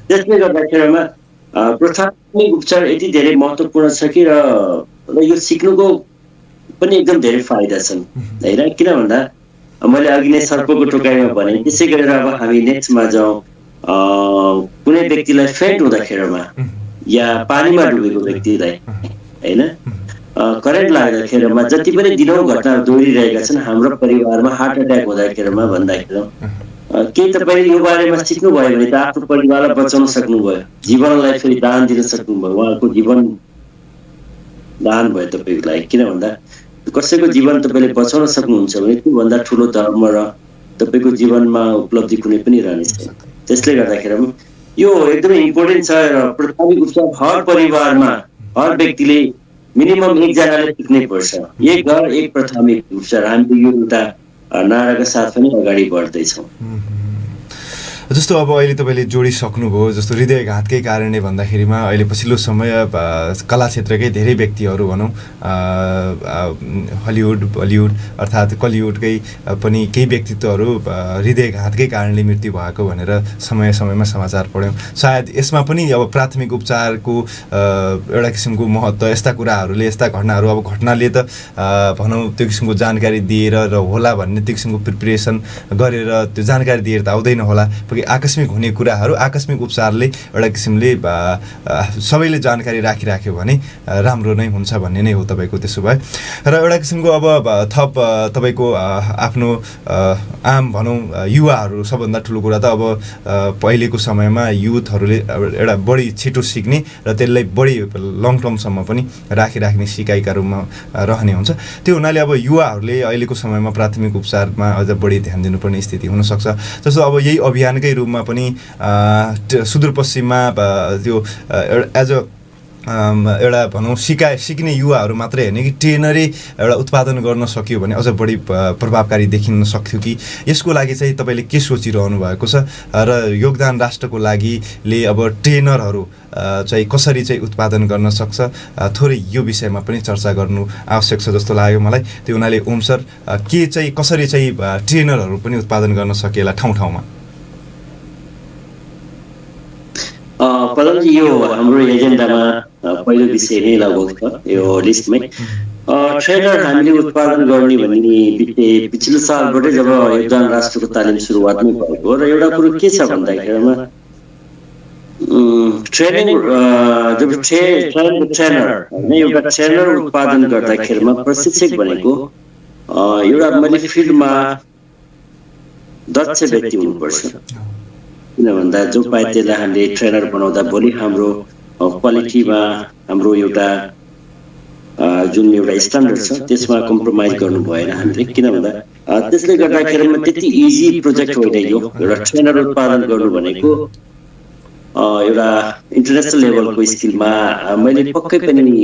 त्यसले गर्दाखेरिमा प्राथमिक उपचार यति धेरै महत्त्वपूर्ण छ कि र यो सिक्नुको पनि एकदम धेरै फाइदा छन् होइन। किन भन्दा मैले अघि नै सर्पको टोकाइमा भने त्यसै गरेर अब हामी नेक्स्टमा जाउँ, कुनै व्यक्तिलाई फेन्ट हुँदाखेरिमा या पानीमा डुबेको व्यक्तिलाई होइन करेन्ट लाग्दाखेरिमा जति पनि दिनौँ घटना दोहोरिरहेका छन् हाम्रो परिवारमा हार्ट एट्याक हुँदाखेरिमा भन्दाखेरि के तपाईँले यो बारेमा सिक्नुभयो भने त आफ्नो परिवारलाई बचाउन सक्नुभयो, जीवनलाई फेरि दान दिन सक्नुभयो, उहाँको जीवन दान भयो तपाईँको लागि। किन भन्दा कसैको जीवन तपाईँले बचाउन सक्नुहुन्छ भने त्योभन्दा ठुलो धर्म र तपाईँको जीवनमा उपलब्धि कुनै पनि रहनेछ। त्यसले गर्दाखेरि यो एकदमै इम्पोर्टेन्ट छ र प्राथमिक उपचार हर परिवारमा हर व्यक्तिले मिनिमम एकजनाले सिक्नै पर्छ। एक घर एक प्राथमिक उपचार, हामीले यो एउटा नाराका साथ पनि अगाडि बढ्दैछौँ। जस्तो अब अहिले तपाईँले जोडिसक्नुभयो, जस्तो हृदयघातकै कारणले भन्दाखेरिमा अहिले पछिल्लो समय कला क्षेत्रकै धेरै व्यक्तिहरू भनौँ हलिउड बलिउड अर्थात् कलिउडकै पनि केही व्यक्तित्वहरू हृदयघातकै कारणले मृत्यु भएको भनेर समय समयमा समाचार पढ्यौँ। सायद यसमा पनि अब प्राथमिक उपचारको एउटा किसिमको महत्त्व, यस्ता कुराहरूले यस्ता घटनाहरू अब घटनाले त भनौँ त्यो किसिमको जानकारी दिएर र होला भन्ने त्यो किसिमको प्रिपरेसन गरेर त्यो जानकारी दिएर त आउँदैन होला, आकस्मिक हुने कुराहरू आकस्मिक उपचारले एउटा किसिमले सबैले जानकारी राखिराख्यो भने राम्रो नै हुन्छ भन्ने नै हो तपाईँको। त्यसो भए र एउटा किसिमको अब थप तपाईँको आफ्नो आम भनौँ युवाहरू सबभन्दा ठुलो कुरा त अब पहिलेको समयमा युथहरूले एउटा बढी छिटो सिक्ने र त्यसलाई बढी लङ टर्मसम्म पनि राखिराख्ने सिकाइका रूपमा रहने हुन्छ। त्यो हुनाले अब युवाहरूले अहिलेको समयमा प्राथमिक उपचारमा अझ बढी ध्यान दिनुपर्ने स्थिति हुनसक्छ। जस्तो अब यही अभियानकै रूपमा पनि सुदूरपश्चिममा त्यो एज अ एउटा भनौँ सिक्ने युवाहरू मात्रै होइन कि ट्रेनरै एउटा उत्पादन गर्न सक्यो भने अझ बढी प्रभावकारी देखिन सक्थ्यो कि यसको लागि चाहिँ तपाईँले के सोचिरहनु भएको छ र योगदान राष्ट्रको लागिले अब ट्रेनरहरू चाहिँ कसरी चाहिँ उत्पादन गर्न सक्छ थोरै यो विषयमा पनि चर्चा गर्नु आवश्यक छ जस्तो लाग्यो मलाई। त्यो हुनाले ओम सर के चाहिँ कसरी चाहिँ ट्रेनरहरू पनि उत्पादन गर्न सकिएला ठाउँ ठाउँमा? पदमजी यो हाम्रो एजेन्डामा पहिलो विषय नै लगभग छ यो लिस्टमै। ट्रेनर हामीले उत्पादन गर्ने भन्ने पछिल्लो सालबाटै जब योगदान राष्ट्रको तालिम सुरुवातमै भएको र एउटा कुरो के छ भन्दाखेरिमा ट्रेनिङ जब ट्रेनर होइन एउटा ट्रेनर उत्पादन गर्दाखेरिमा प्रशिक्षक भनेको एउटा मैले फिल्डमा दक्ष व्यक्ति हुनुपर्छ। किन भन्दा जो पाए त्यसलाई हामीले ट्रेनर बनाउँदा भोलि हाम्रो क्वालिटीमा हाम्रो एउटा जुन एउटा स्ट्यान्डर्ड छ त्यसमा कम्प्रोमाइज गर्नु भएन हामीले। किन भन्दा त्यसले गर्दाखेरिमा त्यति इजी प्रोजेक्ट होइन यो। एउटा ट्रेनर उत्पादन गर्नु भनेको एउटा इन्टरनेसनल लेभलको स्किलमा मैले पक्कै पनि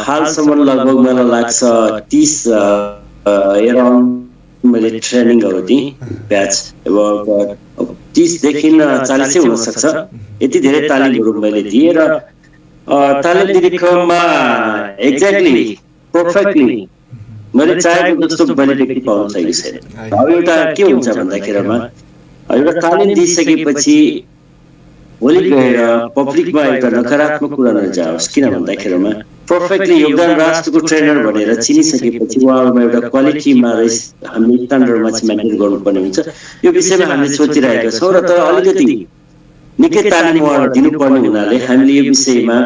हालसम्म लगभग मलाई लाग्छ 30 एराउन्ड मैले ट्रेनिङहरू दिएँ ब्याच। 30 देखि 40 हुन सक्छ यति धेरै तालिमहरू मैले दिएँ र तालिम दिने क्रममा एक्ज्याक्टली पर्फेक्टली मैले चाहेको जस्तो मैले व्यक्ति पाउन सकेको छैन। अब एउटा के हुन्छ भन्दाखेरिमा एउटा तालिम दिइसकेपछि भोलि गएर पब्लिकमा एउटा नकारात्मक कुरा नजाओस्। किन भन्दाखेरिमा पर्फेक्टली योगदान राष्ट्रको ट्रेनर भनेर चिनिसकेपछि उहाँहरूमा एउटा क्वालिटीमा हामीले स्ट्यान्डर्डमा चाहिँ मेन्टेन गर्नुपर्ने हुन्छ। यो विषयमा हामीले सोचिरहेका छौँ र तर अलिकति निकै तालिम उहाँहरू दिनुपर्ने हुनाले हामीले यो विषयमा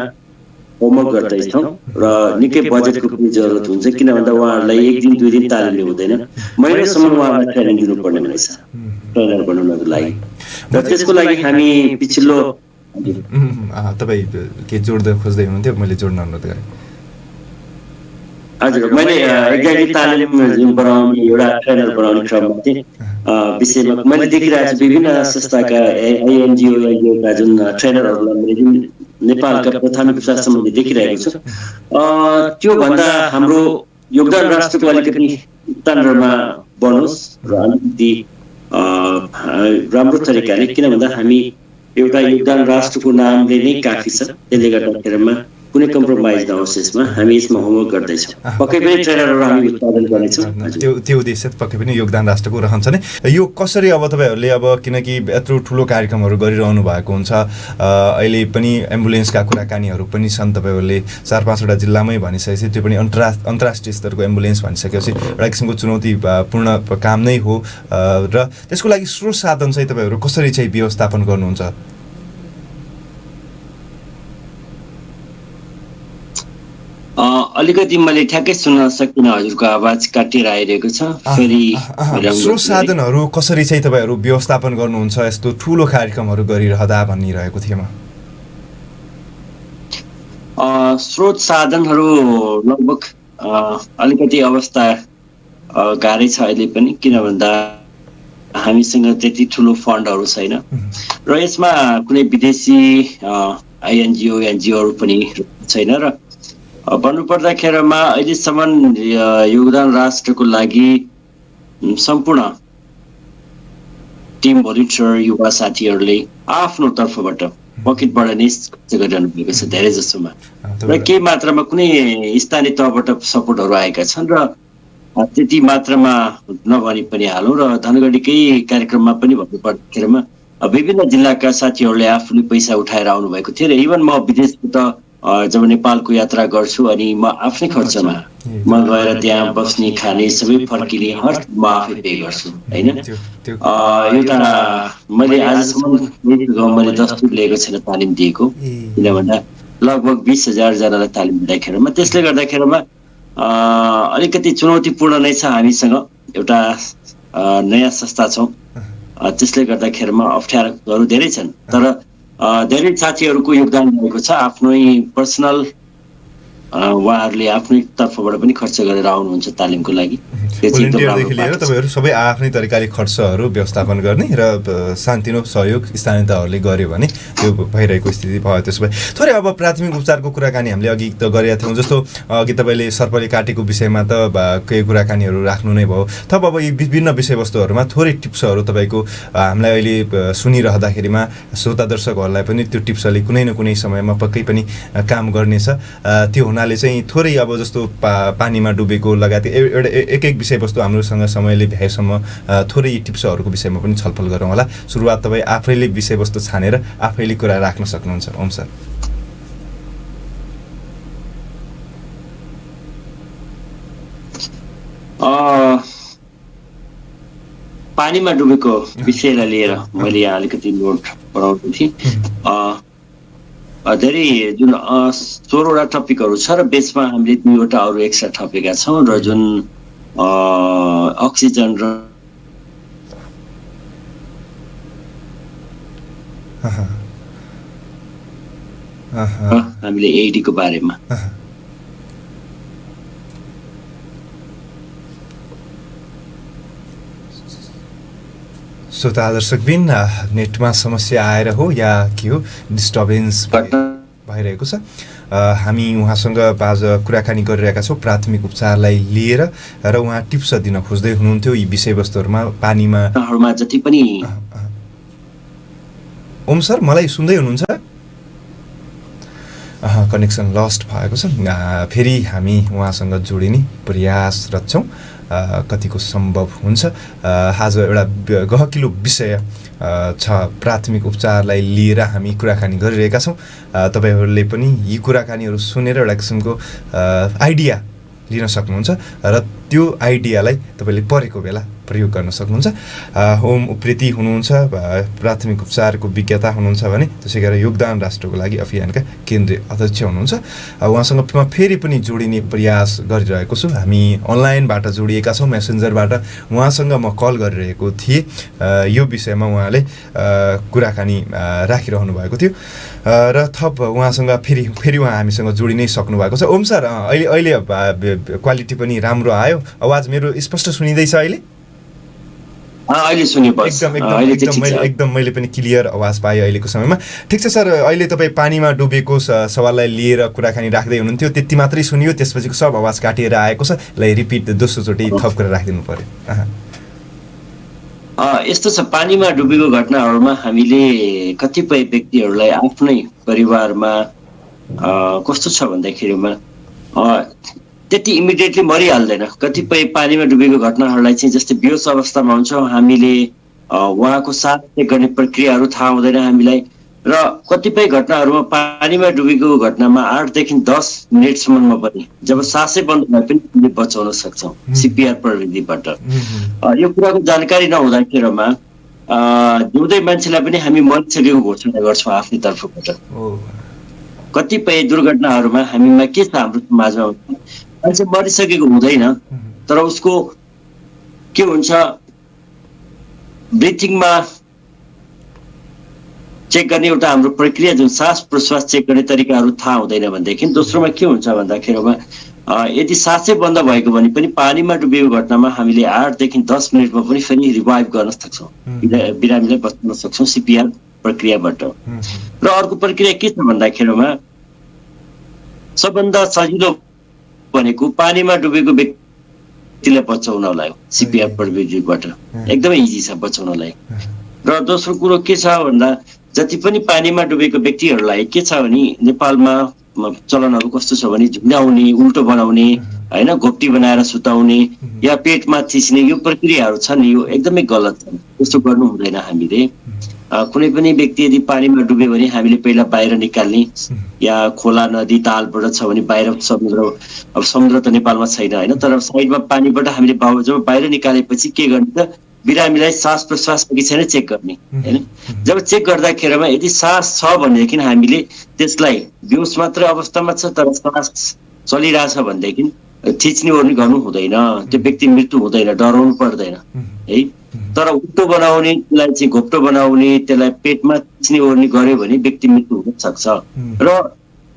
होमवर्क गर्दैछौँ र निकै बजेटको पनि जरुरत हुन्छ। किन भन्दा उहाँहरूलाई 1 दिन 2 दिन तालिमले हुँदैन, महिनासम्म उहाँहरूलाई ट्रेनिङ दिनुपर्ने हुनेछ ट्रेनर बनाउनको लागि। र त्यसको लागि हामी पछिल्लो तपाईँ के जोड्दै खोज्दै हुनुहुन्थ्यो? मैले जोड्न अनुरोध गरेँ। हजुर मैले एक्ज्याक्टली तालिम बनाउने एउटा ट्रेनर बनाउने क्रममा चाहिँ विषयमा मैले देखिरहेको छु विभिन्न संस्थाका एनजिओका जुन ट्रेनरहरूलाई मैले जुन नेपालका प्राथमिक उपचार सम्बन्धी देखिरहेको छु त्यो भन्दा हाम्रो योगदान राष्ट्रको अलिकति स्ट्यान्डर्डमा बनोस् र अलिकति राम्रो तरिकाले। किन भन्दा हामी एउटा योगदान राष्ट्रको नामले नै काफी छ। त्यसले गर्दाखेरिमा कुनै कम्प्रोमाइज नहोस् यसमा। हामी यसमा होमवर्क गर्दैछौँ। पक्कै पनि ट्रेनरहरू हामी उत्पादन गर्नेछौँ। त्यो उद्देश्य पक्कै पनि योगदान राष्ट्रको रहन्छ नै। यो कसरी अब तपाईँहरूले अब किनकि यत्रो ठुलो कार्यक्रमहरू गरिरहनु भएको हुन्छ अहिले पनि एम्बुलेन्सका कुराकानीहरू पनि छन्। तपाईँहरूले 4-5वटा जिल्लामै भनिसकेपछि त्यो पनि अन्तर्राष्ट्रिय स्तरको एम्बुलेन्स भनिसकेपछि एउटा किसिमको चुनौतीपूर्ण काम नै हो र त्यसको लागि स्रोत साधन चाहिँ तपाईँहरू कसरी चाहिँ व्यवस्थापन गर्नुहुन्छ? अलिकति मैले ठ्याक्कै सुन्न सकिनँ, हजुरको आवाज काटिएर आइरहेको छ। फेरि स्रोत साधनहरू कसरी चाहिँ तपाईँहरू व्यवस्थापन गर्नुहुन्छ यस्तो ठुलो कार्यक्रमहरू गरिरहँदा भनिरहेको थिएँ म? स्रोत साधनहरू लगभग अलिकति अवस्था गाह्रै छ अहिले पनि। किन भन्दा हामीसँग त्यति ठुलो फन्डहरू छैन र यसमा कुनै विदेशी आइएनजिओ एनजिओहरू पनि छैन र भन्नुपर्दाखेरिमा अहिलेसम्म योगदान राष्ट्रको लागि सम्पूर्ण टिम भलिन्टियर युवा साथीहरूले आफ्नो तर्फबाट पकेटबाट नै खर्च गरिरहनु भएको छ धेरै जसोमा र केही मात्रामा कुनै स्थानीय तहबाट सपोर्टहरू आएका छन् र त्यति मात्रामा नभनी पनि हालौँ र धनगढीकै कार्यक्रममा पनि भन्नुपर्दाखेरिमा विभिन्न जिल्लाका साथीहरूले आफूले पैसा उठाएर आउनुभएको थियो र इभन म विदेशबाट जब नेपालको यात्रा गर्छु अनि म आफ्नै खर्चमा म गएर त्यहाँ बस्ने खाने सबै फर्किने हर म आफै पे गर्छु होइन। एउटा मैले आजसम्म मैले दस्तुर लिएको छैन तालिम दिएको, किन भन्दा लगभग 20,000 जनालाई तालिम दिँदाखेरिमा, त्यसले गर्दाखेरिमा अलिकति चुनौतीपूर्ण नै छ। हामीसँग एउटा नयाँ संस्था छौँ, त्यसले गर्दाखेरिमा अप्ठ्यारोहरू धेरै छन्, तर धेरै साथीहरूको योगदान रहेको छ। आफ्नै पर्सनल उहाँहरूले आफ्नै तर्फबाट पनि खर्च गरेर आउनुहुन्छ तालिमको लागि। भोलिन्टियरदेखि लिएर तपाईँहरू सबै आफ्नै तरिकाले खर्चहरू व्यवस्थापन गर्ने र सानोतिनो सहयोग स्थानीय तहहरूले गर्यो भने त्यो भइरहेको स्थिति भयो। त्यसो भए थोरै अब प्राथमिक उपचारको कुराकानी हामीले अघि त गरेका थियौँ, जस्तो अघि तपाईँले सर्पले काटेको विषयमा त केही कुराकानीहरू राख्नु नै भयो। थप अब यी विभिन्न विषयवस्तुहरूमा थोरै टिप्सहरू तपाईँको हामीलाई अहिले सुनिरहँदाखेरिमा श्रोता दर्शकहरूलाई पनि त्यो टिप्सले कुनै न कुनै समयमा पक्कै पनि काम गर्नेछ। त्यो हुनाले चाहिँ थोरै अब जस्तो पानीमा डुबेको लगायत एउटा एक विषयवस्तु हाम्रोसँग समयले भ्याएसम्म थोरै टिप्सहरूको विषयमा पनि छलफल गरौँ होला। सुरुवात तपाईँ आफैले विषयवस्तु छानेर आफैले कुरा राख्न सक्नुहुन्छ। ओम सर। पानीमा डुबेको विषयलाई लिएर मैले यहाँ अलिकति नोट बनाउँछु थिएँ। धेरै जुन 16वटा टपिकहरू छ र बेचमा हामीले 2वटा अरू एक्स्ट्रा थपेका छौँ, र जुन अक्सिजन र हामीले एडी को बारेमा श्रोता दर्शकबिन नेटमा समस्या आएर हो या के हो डिस्टर्बेन्स भइरहेको छ। हामी उहाँसँग आज कुराकानी गरिरहेका छौँ प्राथमिक उपचारलाई लिएर, र उहाँ टिप्स दिन खोज्दै हुनुहुन्थ्यो यी विषयवस्तुहरूमा पानीमा जति पनि। ओम सर, मलाई सुन्दै हुनुहुन्छ? कनेक्सन लस्ट भएको छ। फेरि हामी उहाँसँग जोडिने प्रयासरत छौँ, कतिको सम्भव हुन्छ। आज एउटा गहकिलो विषय छ, प्राथमिक उपचारलाई लिएर हामी कुराकानी गरिरहेका छौँ। तपाईँहरूले पनि यी कुराकानीहरू सुनेर एउटा किसिमको आइडिया लिन सक्नुहुन्छ र त्यो आइडियालाई तपाईँले परेको बेला प्रयोग गर्न सक्नुहुन्छ। होम उप्रेती हुनुहुन्छ, प्राथमिक उपचारको विज्ञता हुनुहुन्छ भने त्यसै गरेर योगदान राष्ट्रको लागि अभियानका केन्द्रीय अध्यक्ष हुनुहुन्छ। उहाँसँग म फेरि पनि जोडिने प्रयास गरिरहेको छु। हामी अनलाइनबाट जोडिएका छौँ, मेसेन्जरबाट उहाँसँग म कल गरिरहेको थिएँ। यो विषयमा उहाँले कुराकानी राखिरहनु भएको थियो र थप उहाँसँग फेरि उहाँ हामीसँग जोडिनै सक्नु भएको छ। ओम सर, अहिले क्वालिटी पनि राम्रो आयो, आवाज मेरो स्पष्ट सुनिँदैछ अहिले? एकदम मैले पनि क्लियर आवाज पाएँ अहिलेको समयमा। ठिक छ सर, अहिले तपाईँ पानीमा डुबेको सवाललाई लिएर कुराकानी राख्दै हुनुहुन्थ्यो, त्यति मात्रै सुनियो, त्यसपछिको सब आवाज काटिएर आएको छ। रिपिट दोस्रोचोटि थप गरेर राखिदिनु पर्यो। यस्तो छ, पानीमा डुबेको घटनाहरूमा हामीले कतिपय व्यक्तिहरूलाई आफ्नै परिवारमा कस्तो छ भन्दाखेरिमा त्यति इमिडिएटली मरिहाल्दैन। कतिपय पानीमा डुबेको घटनाहरूलाई चाहिँ जस्तै बेहोस अवस्थामा हुन्छ, हामीले उहाँको साथ गर्ने प्रक्रियाहरू थाहा हुँदैन हामीलाई, र कतिपय घटनाहरूमा पानीमा डुबेको घटनामा 8 देखि 10 मिनटसम्ममा पनि जब सासै बन्द भए पनि हामीले बचाउन सक्छौँ सिपिआर प्रविधिबाट। यो कुराको जानकारी नहुँदाखेरिमा जिउँदै मान्छेलाई पनि हामी मरिसकेको घोषणा गर्छौँ आफ्नै तर्फबाट। कतिपय दुर्घटनाहरूमा हामीमा के छ, हाम्रो समाजमा मान्छे मरिसकेको हुँदैन, तर उसको के हुन्छ, ब्रिथिङमा चेक गर्ने एउटा हाम्रो प्रक्रिया जुन सास प्रश्वास चेक गर्ने तरिकाहरू थाहा हुँदैन भनेदेखि, दोस्रोमा के हुन्छ भन्दाखेरिमा यदि सासै बन्द भएको भने पनि पानीमा डुबेको घटनामा हामीले 8 देखि 10 मिनटमा पनि फेरि रिभाइभ गर्न सक्छौँ, बिरामीलाई बचाउन सक्छौँ सिपिआर प्रक्रियाबाट। र अर्को प्रक्रिया के छ भन्दाखेरिमा सबभन्दा सजिलो भनेको पानीमा डुबेको व्यक्तिलाई बचाउनलाई हो सिपिआर प्रविधिबाट, एकदमै इजी छ बचाउनलाई। र दोस्रो कुरो के छ भन्दा जति पनि पानीमा डुबेको व्यक्तिहरूलाई के छ भने नेपालमा चलनहरू कस्तो छ भने झुन्डाउने, उल्टो बनाउने, हैन, घोप्टी बनाएर सुताउने या पेटमा थिच्ने यो प्रक्रियाहरू छन्, यो एकदमै गलत छ। त्यस्तो गर्नु हुँदैन हामीले। कुनै पनि व्यक्ति यदि पानीमा डुब्यो भने हामीले पहिला बाहिर निकाल्ने, या खोला नदी तालबाट छ भने बाहिर अब समुद्र त नेपालमा छैन होइन, तर साइडमा पानीबाट हामीले जब बाहिर निकालेपछि के गर्ने त बिरामीलाई श्वास प्रश्वास अघि छैन चेक गर्ने होइन। जब चेक गर्दाखेरिमा यदि श्वास छ भनेदेखि हामीले त्यसलाई बेहोस मात्रै अवस्थामा छ तर श्वास चलिरहेछ भनेदेखि थिच्ने ओर्ने गर्नु हुँदैन, त्यो व्यक्ति मृत्यु हुँदैन, डराउनु पर्दैन है। तर उल्टो बनाउने, त्यसलाई चाहिँ घोप्टो बनाउने, त्यसलाई पेटमा थिच्ने ओर्ने गर्यो भने व्यक्ति मृत्यु हुन सक्छ। र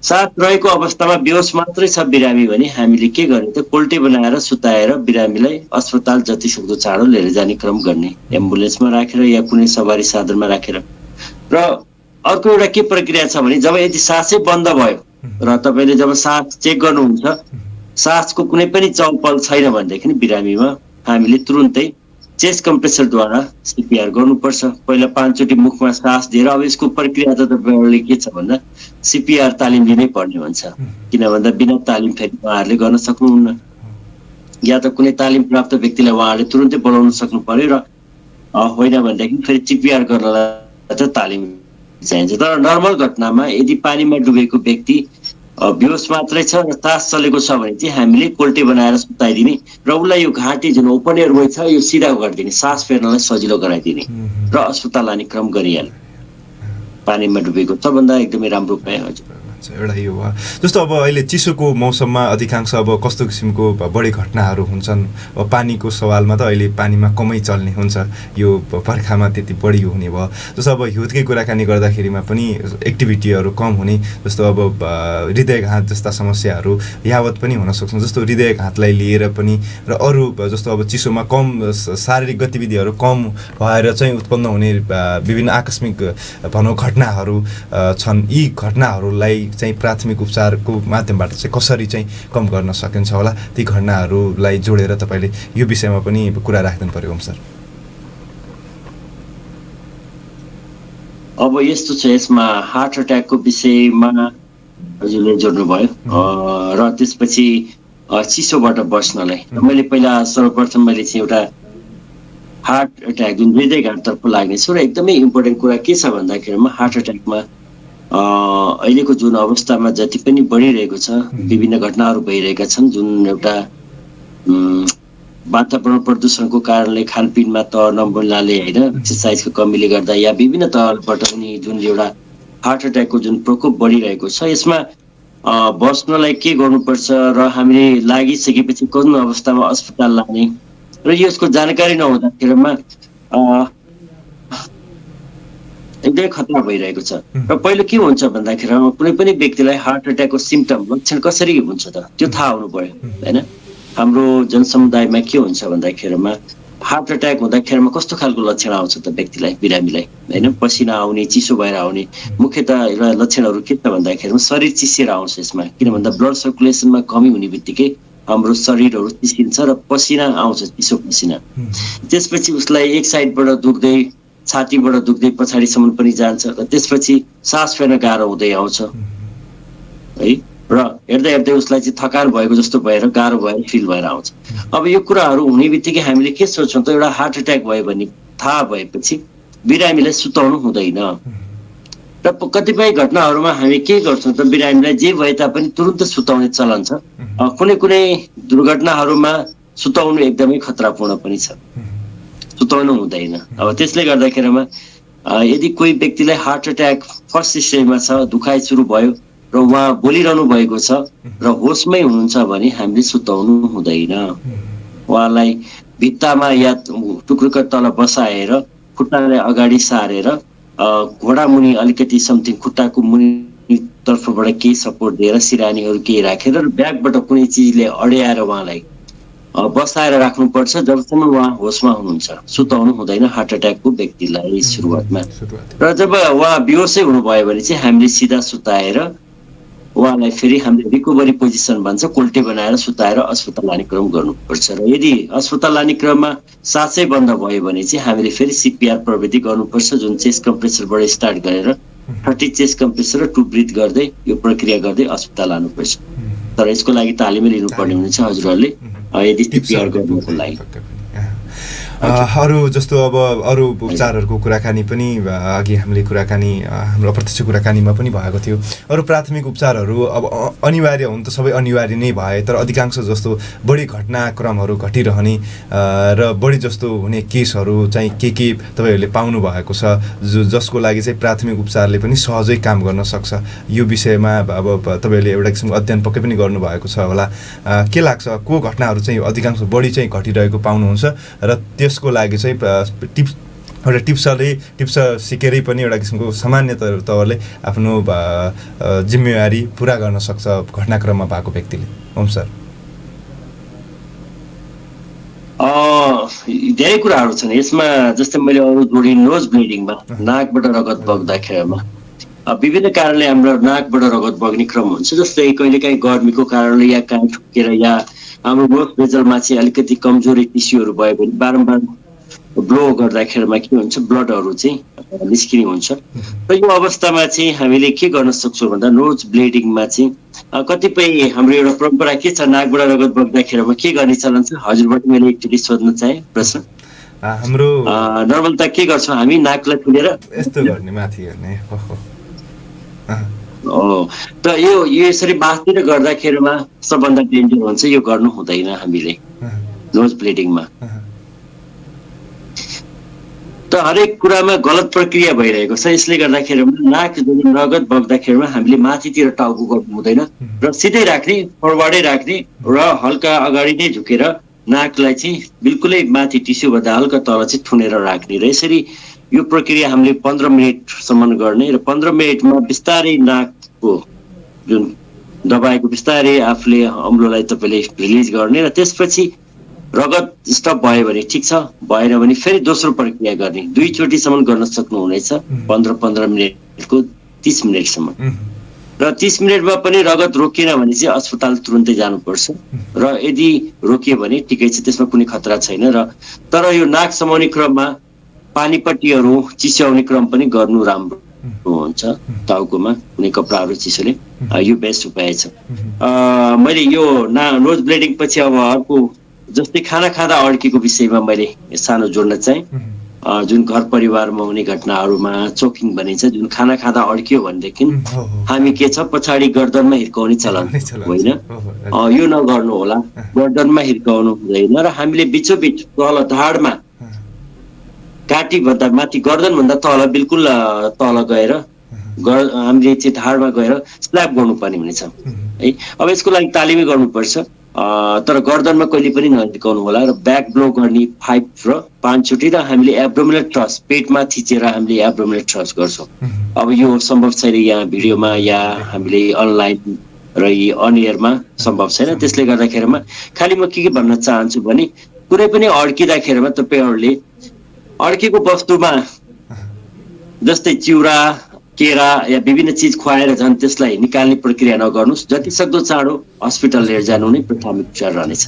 साथ रहेको अवस्थामा बेहोस मात्रै छ बिरामी भने हामीले के गर्ने त कोल्टे बनाएर सुताएर बिरामीलाई अस्पताल जति सक्दो चाँडो लिएर जाने क्रम गर्ने, एम्बुलेन्समा राखेर या कुनै सवारी साधनमा राखेर। र अर्को एउटा के प्रक्रिया छ भने जब यदि सासै बन्द भयो र तपाईँले जब सास चेक गर्नुहुन्छ, सासको कुनै पनि चलपल छैन भनेदेखि बिरामीमा हामीले तुरुन्तै चेस्ट कम्प्रेसरद्वारा सिपिआर गर्नुपर्छ। पहिला 5 चोटि मुखमा सास दिएर, अब यसको प्रक्रिया त तपाईँहरूले के छ भन्दा सिपिआर तालिम लिनै पर्ने हुन्छ, किन भन्दा बिना तालिम फेरि उहाँहरूले गर्न सक्नुहुन्न, या त कुनै तालिम प्राप्त व्यक्तिलाई उहाँहरूले तुरुन्तै बोलाउन सक्नु पर्यो, र होइन भनेदेखि फेरि सिपिआर गर्नलाई त तालिम चाहिन्छ। तर नर्मल घटनामा यदि पानीमा डुबेको व्यक्ति बेहोस मात्रै छ र सास चलेको छ भने चाहिँ हामीले कोल्टे बनाएर सुताइदिने र उसलाई यो घाँटी जुन ओपन एयर वे छ यो सिधा गरिदिने, सास फेर्नलाई सजिलो गराइदिने र अस्पताल लाने क्रम गरिहाल्ने। पानीमा डुबेको सबभन्दा एकदमै राम्रो उपाय हजुर एउटा यो हो। जस्तो अब अहिले चिसोको मौसममा अधिकांश अब कस्तो किसिमको बढी घटनाहरू हुन्छन्, अब पानीको सवालमा त अहिले पानीमा कमै चल्ने हुन्छ, यो बर्खामा त्यति बढी हुने भयो। जस्तो अब हिउँदकै कुराकानी गर्दाखेरिमा पनि एक्टिभिटीहरू कम हुने, जस्तो अब हृदयघात जस्ता समस्याहरू यावत पनि हुन सक्छन्। जस्तो हृदयघातलाई लिएर पनि र अरू जस्तो अब चिसोमा कम शारीरिक गतिविधिहरू कम भएर चाहिँ उत्पन्न हुने विभिन्न आकस्मिक भनौँ घटनाहरू छन्। यी घटनाहरूलाई चाहिँ प्राथमिक उपचारको माध्यमबाट चाहिँ कसरी चाहिँ कम गर्न सकिन्छ होला, ती घटनाहरूलाई जोडेर तपाईँले यो विषयमा पनि कुरा राख्नु पर्यो ओम सर। अब यस्तो छ, यसमा हार्ट एट्याकको विषयमा हजुरले जोड्नुभयो र त्यसपछि चिसोबाट बस्नलाई मैले पहिला सर्वप्रथम मैले चाहिँ एउटा हार्ट एट्याक जुन हृदयघाततर्फ लाग्ने छु, र एकदमै इम्पोर्टेन्ट कुरा के छ भन्दाखेरिमा हार्ट एट्याकमा अहिलेको जुन अवस्थामा जति पनि बढिरहेको छ, विभिन्न घटनाहरू भइरहेका छन्, जुन एउटा वातावरण प्रदूषणको कारणले खानपिनमा तह नमिल्नाले होइन, एक्सर्साइजको कमीले गर्दा या विभिन्न तहबाट पनि जुन एउटा हार्ट एट्याकको जुन प्रकोप बढिरहेको छ, यसमा बस्नलाई के गर्नुपर्छ र हामीले लागिसकेपछि कुन अवस्थामा अस्पताल लाने र यसको जानकारी नहुँदाखेरिमा एकदमै खतरा भइरहेको छ। र पहिलो के हुन्छ भन्दाखेरि कुनै पनि व्यक्तिलाई हार्ट एट्याकको सिम्पटम लक्षण कसरी हुन्छ त त्यो थाहा हुनु पर्यो होइन। हाम्रो जनसमुदायमा के हुन्छ भन्दाखेरिमा हार्ट एट्याक हुँदाखेरिमा कस्तो खालको लक्षण आउँछ त व्यक्तिलाई, बिरामीलाई होइन, पसिना आउने, चिसो भएर आउने। मुख्यतः लक्षणहरू के त भन्दाखेरिमा शरीर चिसिएर आउँछ यसमा, किन भन्दा ब्लड सर्कुलेसनमा कमी हुने बित्तिकै हाम्रो शरीरहरू चिसिन्छ र पसिना आउँछ, चिसो पसिना। त्यसपछि उसलाई एक साइडबाट दुख्दै, छातीबाट दुख्दै पछाडिसम्म पनि जान्छ र त्यसपछि सास फेर्न गाह्रो हुँदै आउँछ है, र हेर्दै हेर्दै उसलाई चाहिँ थकान भएको जस्तो भएर गाह्रो भएर फिल भएर आउँछ। अब यो कुराहरू हुने बित्तिकै हामीले के सोच्छौँ त, एउटा हार्ट एट्याक भयो भने थाहा भएपछि बिरामीलाई सुताउनु हुँदैन। र कतिपय घटनाहरूमा हामी के गर्छौँ त, बिरामीलाई जे भए तापनि तुरुन्त सुताउने चलन छ। कुनै कुनै दुर्घटनाहरूमा सुताउनु एकदमै खतरापूर्ण पनि छ, सुताउनु हुँदैन। अब त्यसले गर्दाखेरिमा यदि कोही व्यक्तिलाई हार्ट एट्याक फर्स्ट स्टेजमा छ, दुखाइ सुरु भयो र उहाँ बोलिरहनु भएको छ र होसमै हुनुहुन्छ भने हामीले सुताउनु हुँदैन। उहाँलाई भित्तामा या टुक्रुका तल बसाएर खुट्टालाई अगाडि सारेर घोडा मुनि अलिकति समथिङ खुट्टाको मुनि तर्फबाट केही सपोर्ट दिएर सिरानीहरू केही राखेर ब्याकबाट कुनै चिजले अड्याएर उहाँलाई बसाएर राख्नुपर्छ जबसम्म उहाँ होसमा हुनुहुन्छ। सुताउनु हुँदैन हार्ट एट्याकको व्यक्तिलाई सुरुवातमा। र जब उहाँ बेहोसै हुनुभयो भने चाहिँ हामीले सिधा सुताएर उहाँलाई फेरि हामीले रिकभरी पोजिसन भन्छ, कोल्टे बनाएर सुताएर अस्पताल लाने क्रम गर्नुपर्छ। र यदि अस्पताल लाने क्रममा सासै बन्द भयो भने चाहिँ हामीले फेरि सिपिआर प्रविधि गर्नुपर्छ, जुन चेस्ट कम्प्रेसरबाट स्टार्ट गरेर 30 चेस्ट कम्प्रेसर र 2 ब्रिथ गर्दै यो प्रक्रिया गर्दै अस्पताल लानुपर्छ। तर यसको लागि तालिमै लिनुपर्ने हुनेछ हजुरहरूले यदि सिपिआर गर्नुको लागि। अरू जस्तो अब अरू उपचारहरूको कुराकानी पनि अघि हामीले कुराकानी हाम्रो अप्रत्यक्ष कुराकानीमा पनि भएको थियो। अरू प्राथमिक उपचारहरू अब अनिवार्य हुन् त, सबै अनिवार्य नै भए, तर अधिकांश जस्तो बढी घटनाक्रमहरू घटिरहने र बढी जस्तो हुने केसहरू चाहिँ के तपाईँहरूले पाउनु भएको छ जसको लागि चाहिँ प्राथमिक उपचारले पनि सहजै काम गर्न सक्छ? यो विषयमा अब तपाईँहरूले एउटा किसिमको अध्ययन पक्कै पनि गर्नुभएको छ होला। के लाग्छ, को घटनाहरू चाहिँ अधिकांश बढी चाहिँ घटिरहेको पाउनुहुन्छ र त्यसको लागि चाहिँ टिप्स सिकेरै पनि एउटा किसिमको सामान्य तवरले आफ्नो जिम्मेवारी पुरा गर्न सक्छ घटनाक्रममा भएको व्यक्तिले? ओम सर। धेरै कुराहरू छन् यसमा। जस्तै मैले अरू जोडी नोज ब्लिडिङमा, नाकबाट रगत बग्दाखेरिमा विभिन्न कारणले हाम्रो नाकबाट रगत बग्ने क्रम हुन्छ। जस्तै कहिलेकाहीँ गर्मीको कारणले या कान ठुकेर या हाम्रो नोज बेजलमा चाहिँ अलिकति कमजोरी टिस्युहरू भयो भने बारम्बार ब्लो गर्दाखेरिमा के हुन्छ, ब्लडहरू चाहिँ निस्किने हुन्छ। र यो अवस्थामा चाहिँ हामीले के गर्न सक्छौँ भन्दा नोज ब्लिडिङमा चाहिँ कतिपय हाम्रो एउटा परम्परा के छ, नाकबाट रगत बग्दाखेरिमा के गर्ने चलन छ? हजुरबाट मैले एकचोटि सोध्न चाहेँ प्रश्न। हाम्रो नर्मल त के गर्छौँ हामी, नाकलाई खुलेर यस्तो गर्ने, माथि गर्ने। त यो यसरी माथितिर गर्दाखेरिमा सबभन्दा डेन्जर हुन्छ, यो गर्नु हुँदैन हामीले नोज ब्लिडिङमा। त हरेक कुरामा गलत प्रक्रिया भइरहेको छ। यसले गर्दाखेरि नाक रगत बग्दाखेरिमा हामीले माथितिर टाउको गर्नु हुँदैन र सिधै राख्ने, फरवार्डै राख्ने र हल्का अगाडि नै झुकेर नाकलाई चाहिँ बिल्कुलै माथि टिस्युभन्दा हल्का तल चाहिँ थुनेर राख्ने। र यसरी यो प्रक्रिया हामीले 15 मिनटसम्म गर्ने र 15 मिनटमा बिस्तारै नाकको जुन दबाएको बिस्तारै आफूले अम्लोलाई तपाईँले रिलिज गर्ने र त्यसपछि रगत स्टप भयो भने ठिक छ, भएन भने फेरि दोस्रो प्रक्रिया गर्ने। 2 चोटिसम्म गर्न सक्नुहुनेछ, 15 मिनटको 30 मिनटसम्म। र 30 मिनटमा पनि रगत रोकिएन भने चाहिँ अस्पताल तुरुन्तै जानुपर्छ र यदि रोकियो भने ठिकै छ, त्यसमा कुनै खतरा छैन। र तर यो नाक समाउने क्रममा पानीपट्टीहरू चिस्याउने क्रम पनि गर्नु राम्रो हुन्छ। टाउकोमा कुनै कपडाहरू चिसोले यो बेस्ट उपाय छ। मैले यो नोज ब्लिडिङ पछि अब अर्को जस्तै खाना खाँदा अड्केको विषयमा मैले सानो जोड्न चाहेँ। जुन घर परिवारमा हुने घटनाहरूमा चोकिङ भनिन्छ, जुन खाना खाँदा अड्कियो भनेदेखि हामी के छ, पछाडि गर्दनमा हिर्काउने चलन होइन, यो नगर्नु होला। गर्दनमा हिर्काउनु हुँदैन र हामीले बिचोबिच तल ढाडमा घाँटी भन्दा माथि, गर्दन भन्दा तल, बिल्कुल तल गएर हामीले चाहिँ ढाडमा गएर स्ल्याप गर्नुपर्ने हुनेछ है। अब यसको लागि तालिमै गर्नुपर्छ, तर गर्दनमा कहिले पनि नहिर्काउनु होला। र ब्याक ब्लो गर्ने 5 र 5 चोटि, र हामीले एब्डोमिनल थ्रस्ट, पेटमा थिचेर हामीले एब्डोमिनल थ्रस्ट गर्छौँ। अब यो सम्भव छैन यहाँ भिडियोमा या हामीले अनलाइन र यी अनएयरमा सम्भव छैन। त्यसले गर्दाखेरिमा खालि म के भन्न चाहन्छु भने कुनै पनि अड्किँदाखेरिमा तपाईँहरूले अड्केको वस्तुमा जस्तै चिउरा, केरा या विभिन्न चिज खुवाएर झन् त्यसलाई निकाल्ने प्रक्रिया नगर्नुहोस्। जति सक्दो चाँडो हस्पिटल लिएर जानु नै प्राथमिक उपचार रहनेछ।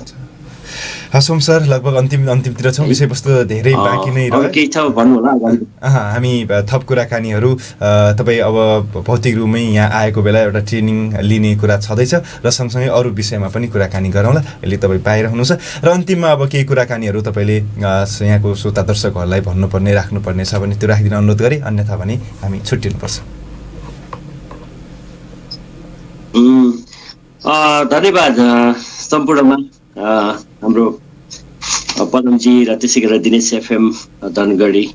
हस् ओम सर, लगभग अन्तिमतिर छौँ। विषयवस्तु धेरै बाँकी नै रह्यो। केही छ भन्नु होला अगाडि? हामी थप कुराकानीहरू, तपाईँ अब भौतिक रूपमै यहाँ आएको बेला एउटा ट्रेनिङ लिने कुरा छँदैछ र सँगसँगै अरू विषयमा पनि कुराकानी गरौँला। अहिले तपाईँ बाहिर हुनुहुन्छ र अन्तिममा अब केही कुराकानीहरू तपाईँले यहाँको श्रोता दर्शकहरूलाई भन्नुपर्ने, राख्नुपर्ने छ भने त्यो राखिदिन अनुरोध गरेँ, अन्यथा भने हामी छुट्टिनुपर्छ। धन्यवाद सम्पूर्णमा हाम्रो पदमजी र त्यसै गरेर दिनेश एफएम धनगढी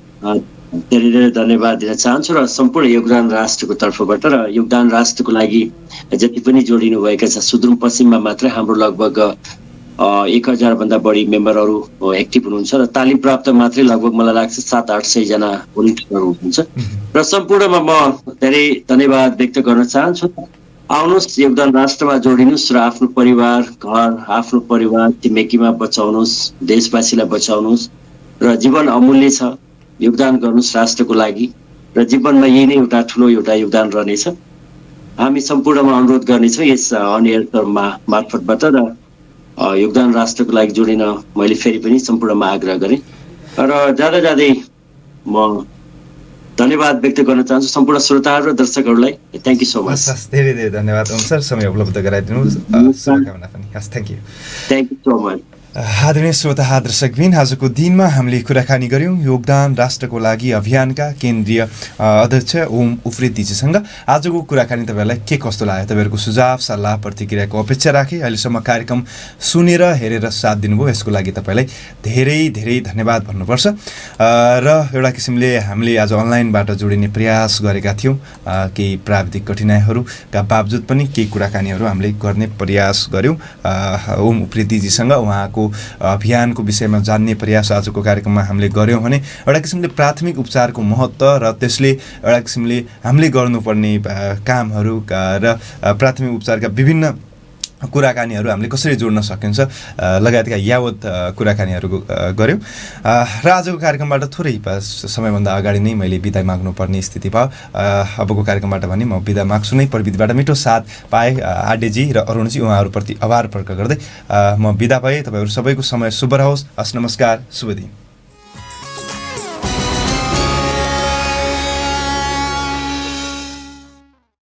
धेरै धेरै धन्यवाद दिन चाहन्छु र सम्पूर्ण योगदान राष्ट्रको तर्फबाट। र योगदान राष्ट्रको लागि जति पनि जोडिनुभएका छ, सुदूरपश्चिममा मात्रै हाम्रो लगभग 1000 भन्दा बढी मेम्बरहरू एक्टिभ हुनुहुन्छ र तालिम प्राप्त मात्रै लगभग मलाई लाग्छ 700-800 जना भोलिन्टियरहरू हुनुहुन्छ। र सम्पूर्णमा म धेरै धन्यवाद व्यक्त गर्न चाहन्छु। आउनुहोस्, योगदान राष्ट्रमा जोडिनुहोस् र आफ्नो परिवार, घर, आफ्नो परिवार छिमेकीमा बचाउनुहोस्, देशवासीलाई बचाउनुहोस्। र जीवन अमूल्य छ, योगदान गर्नुहोस् राष्ट्रको लागि। र जीवनमा यही नै एउटा ठुलो एउटा योगदान रहनेछ। हामी सम्पूर्णमा अनुरोध गर्नेछौँ यस अनएयर मार्फतबाट। र योगदान राष्ट्रको लागि जोडिन मैले फेरि पनि सम्पूर्णमा आग्रह गरेँ र जाँदै म धन्यवाद व्यक्त गर्न चाहन्छु सम्पूर्ण श्रोताहरू र दर्शकहरूलाई। Thank you so much. धेरै धेरै धन्यवाद ओम सर, समय उपलब्ध गराइदिनु। शुभकामना पनि। हस्, thank you. Thank you so much. आदरणीय श्रोता दर्शकबिन, आजको दिनमा हामीले कुराकानी गऱ्यौँ योगदान राष्ट्रको लागि अभियानका केन्द्रीय अध्यक्ष ओम उप्रेतीजीसँग। आजको कुराकानी तपाईँहरूलाई के कस्तो लाग्यो, तपाईँहरूको सुझाव सल्लाह प्रतिक्रियाको अपेक्षा राखेँ। अहिलेसम्म कार्यक्रम सुनेर हेरेर साथ दिनुभयो, यसको लागि तपाईँलाई धेरै धेरै धन्यवाद भन्नुपर्छ। र एउटा किसिमले हामीले आज अनलाइनबाट जोडिने प्रयास गरेका थियौँ, केही प्राविधिक कठिनाइहरूका बावजुद पनि केही कुराकानीहरू हामीले गर्ने प्रयास गऱ्यौँ ओम उप्रेतीजीसँग। उहाँको अभियानको विषयमा जान्ने प्रयास आजको कार्यक्रममा हामीले गऱ्यौँ भने एउटा किसिमले प्राथमिक उपचारको महत्त्व र त्यसले एउटा किसिमले हामीले गर्नुपर्ने कामहरूका र प्राथमिक उपचारका विभिन्न कुराकानीहरू हामीले कसरी जोड्न सकिन्छ लगायतका यावत कुराकानीहरू गऱ्यौँ। र आजको कार्यक्रमबाट थोरै समयभन्दा अगाडि नै मैले बिदा माग्नुपर्ने स्थिति भयो। अबको कार्यक्रमबाट भने म बिदा माग्छु नै। प्रविधिबाट मिठो साथ पाएँ आडेजी र अरुणजी, उहाँहरूप्रति आभार प्रकट गर्दै म बिदा भएँ। तपाईँहरू सबैको समय शुभ रहोस्। हस्, नमस्कार, शुभ दिन।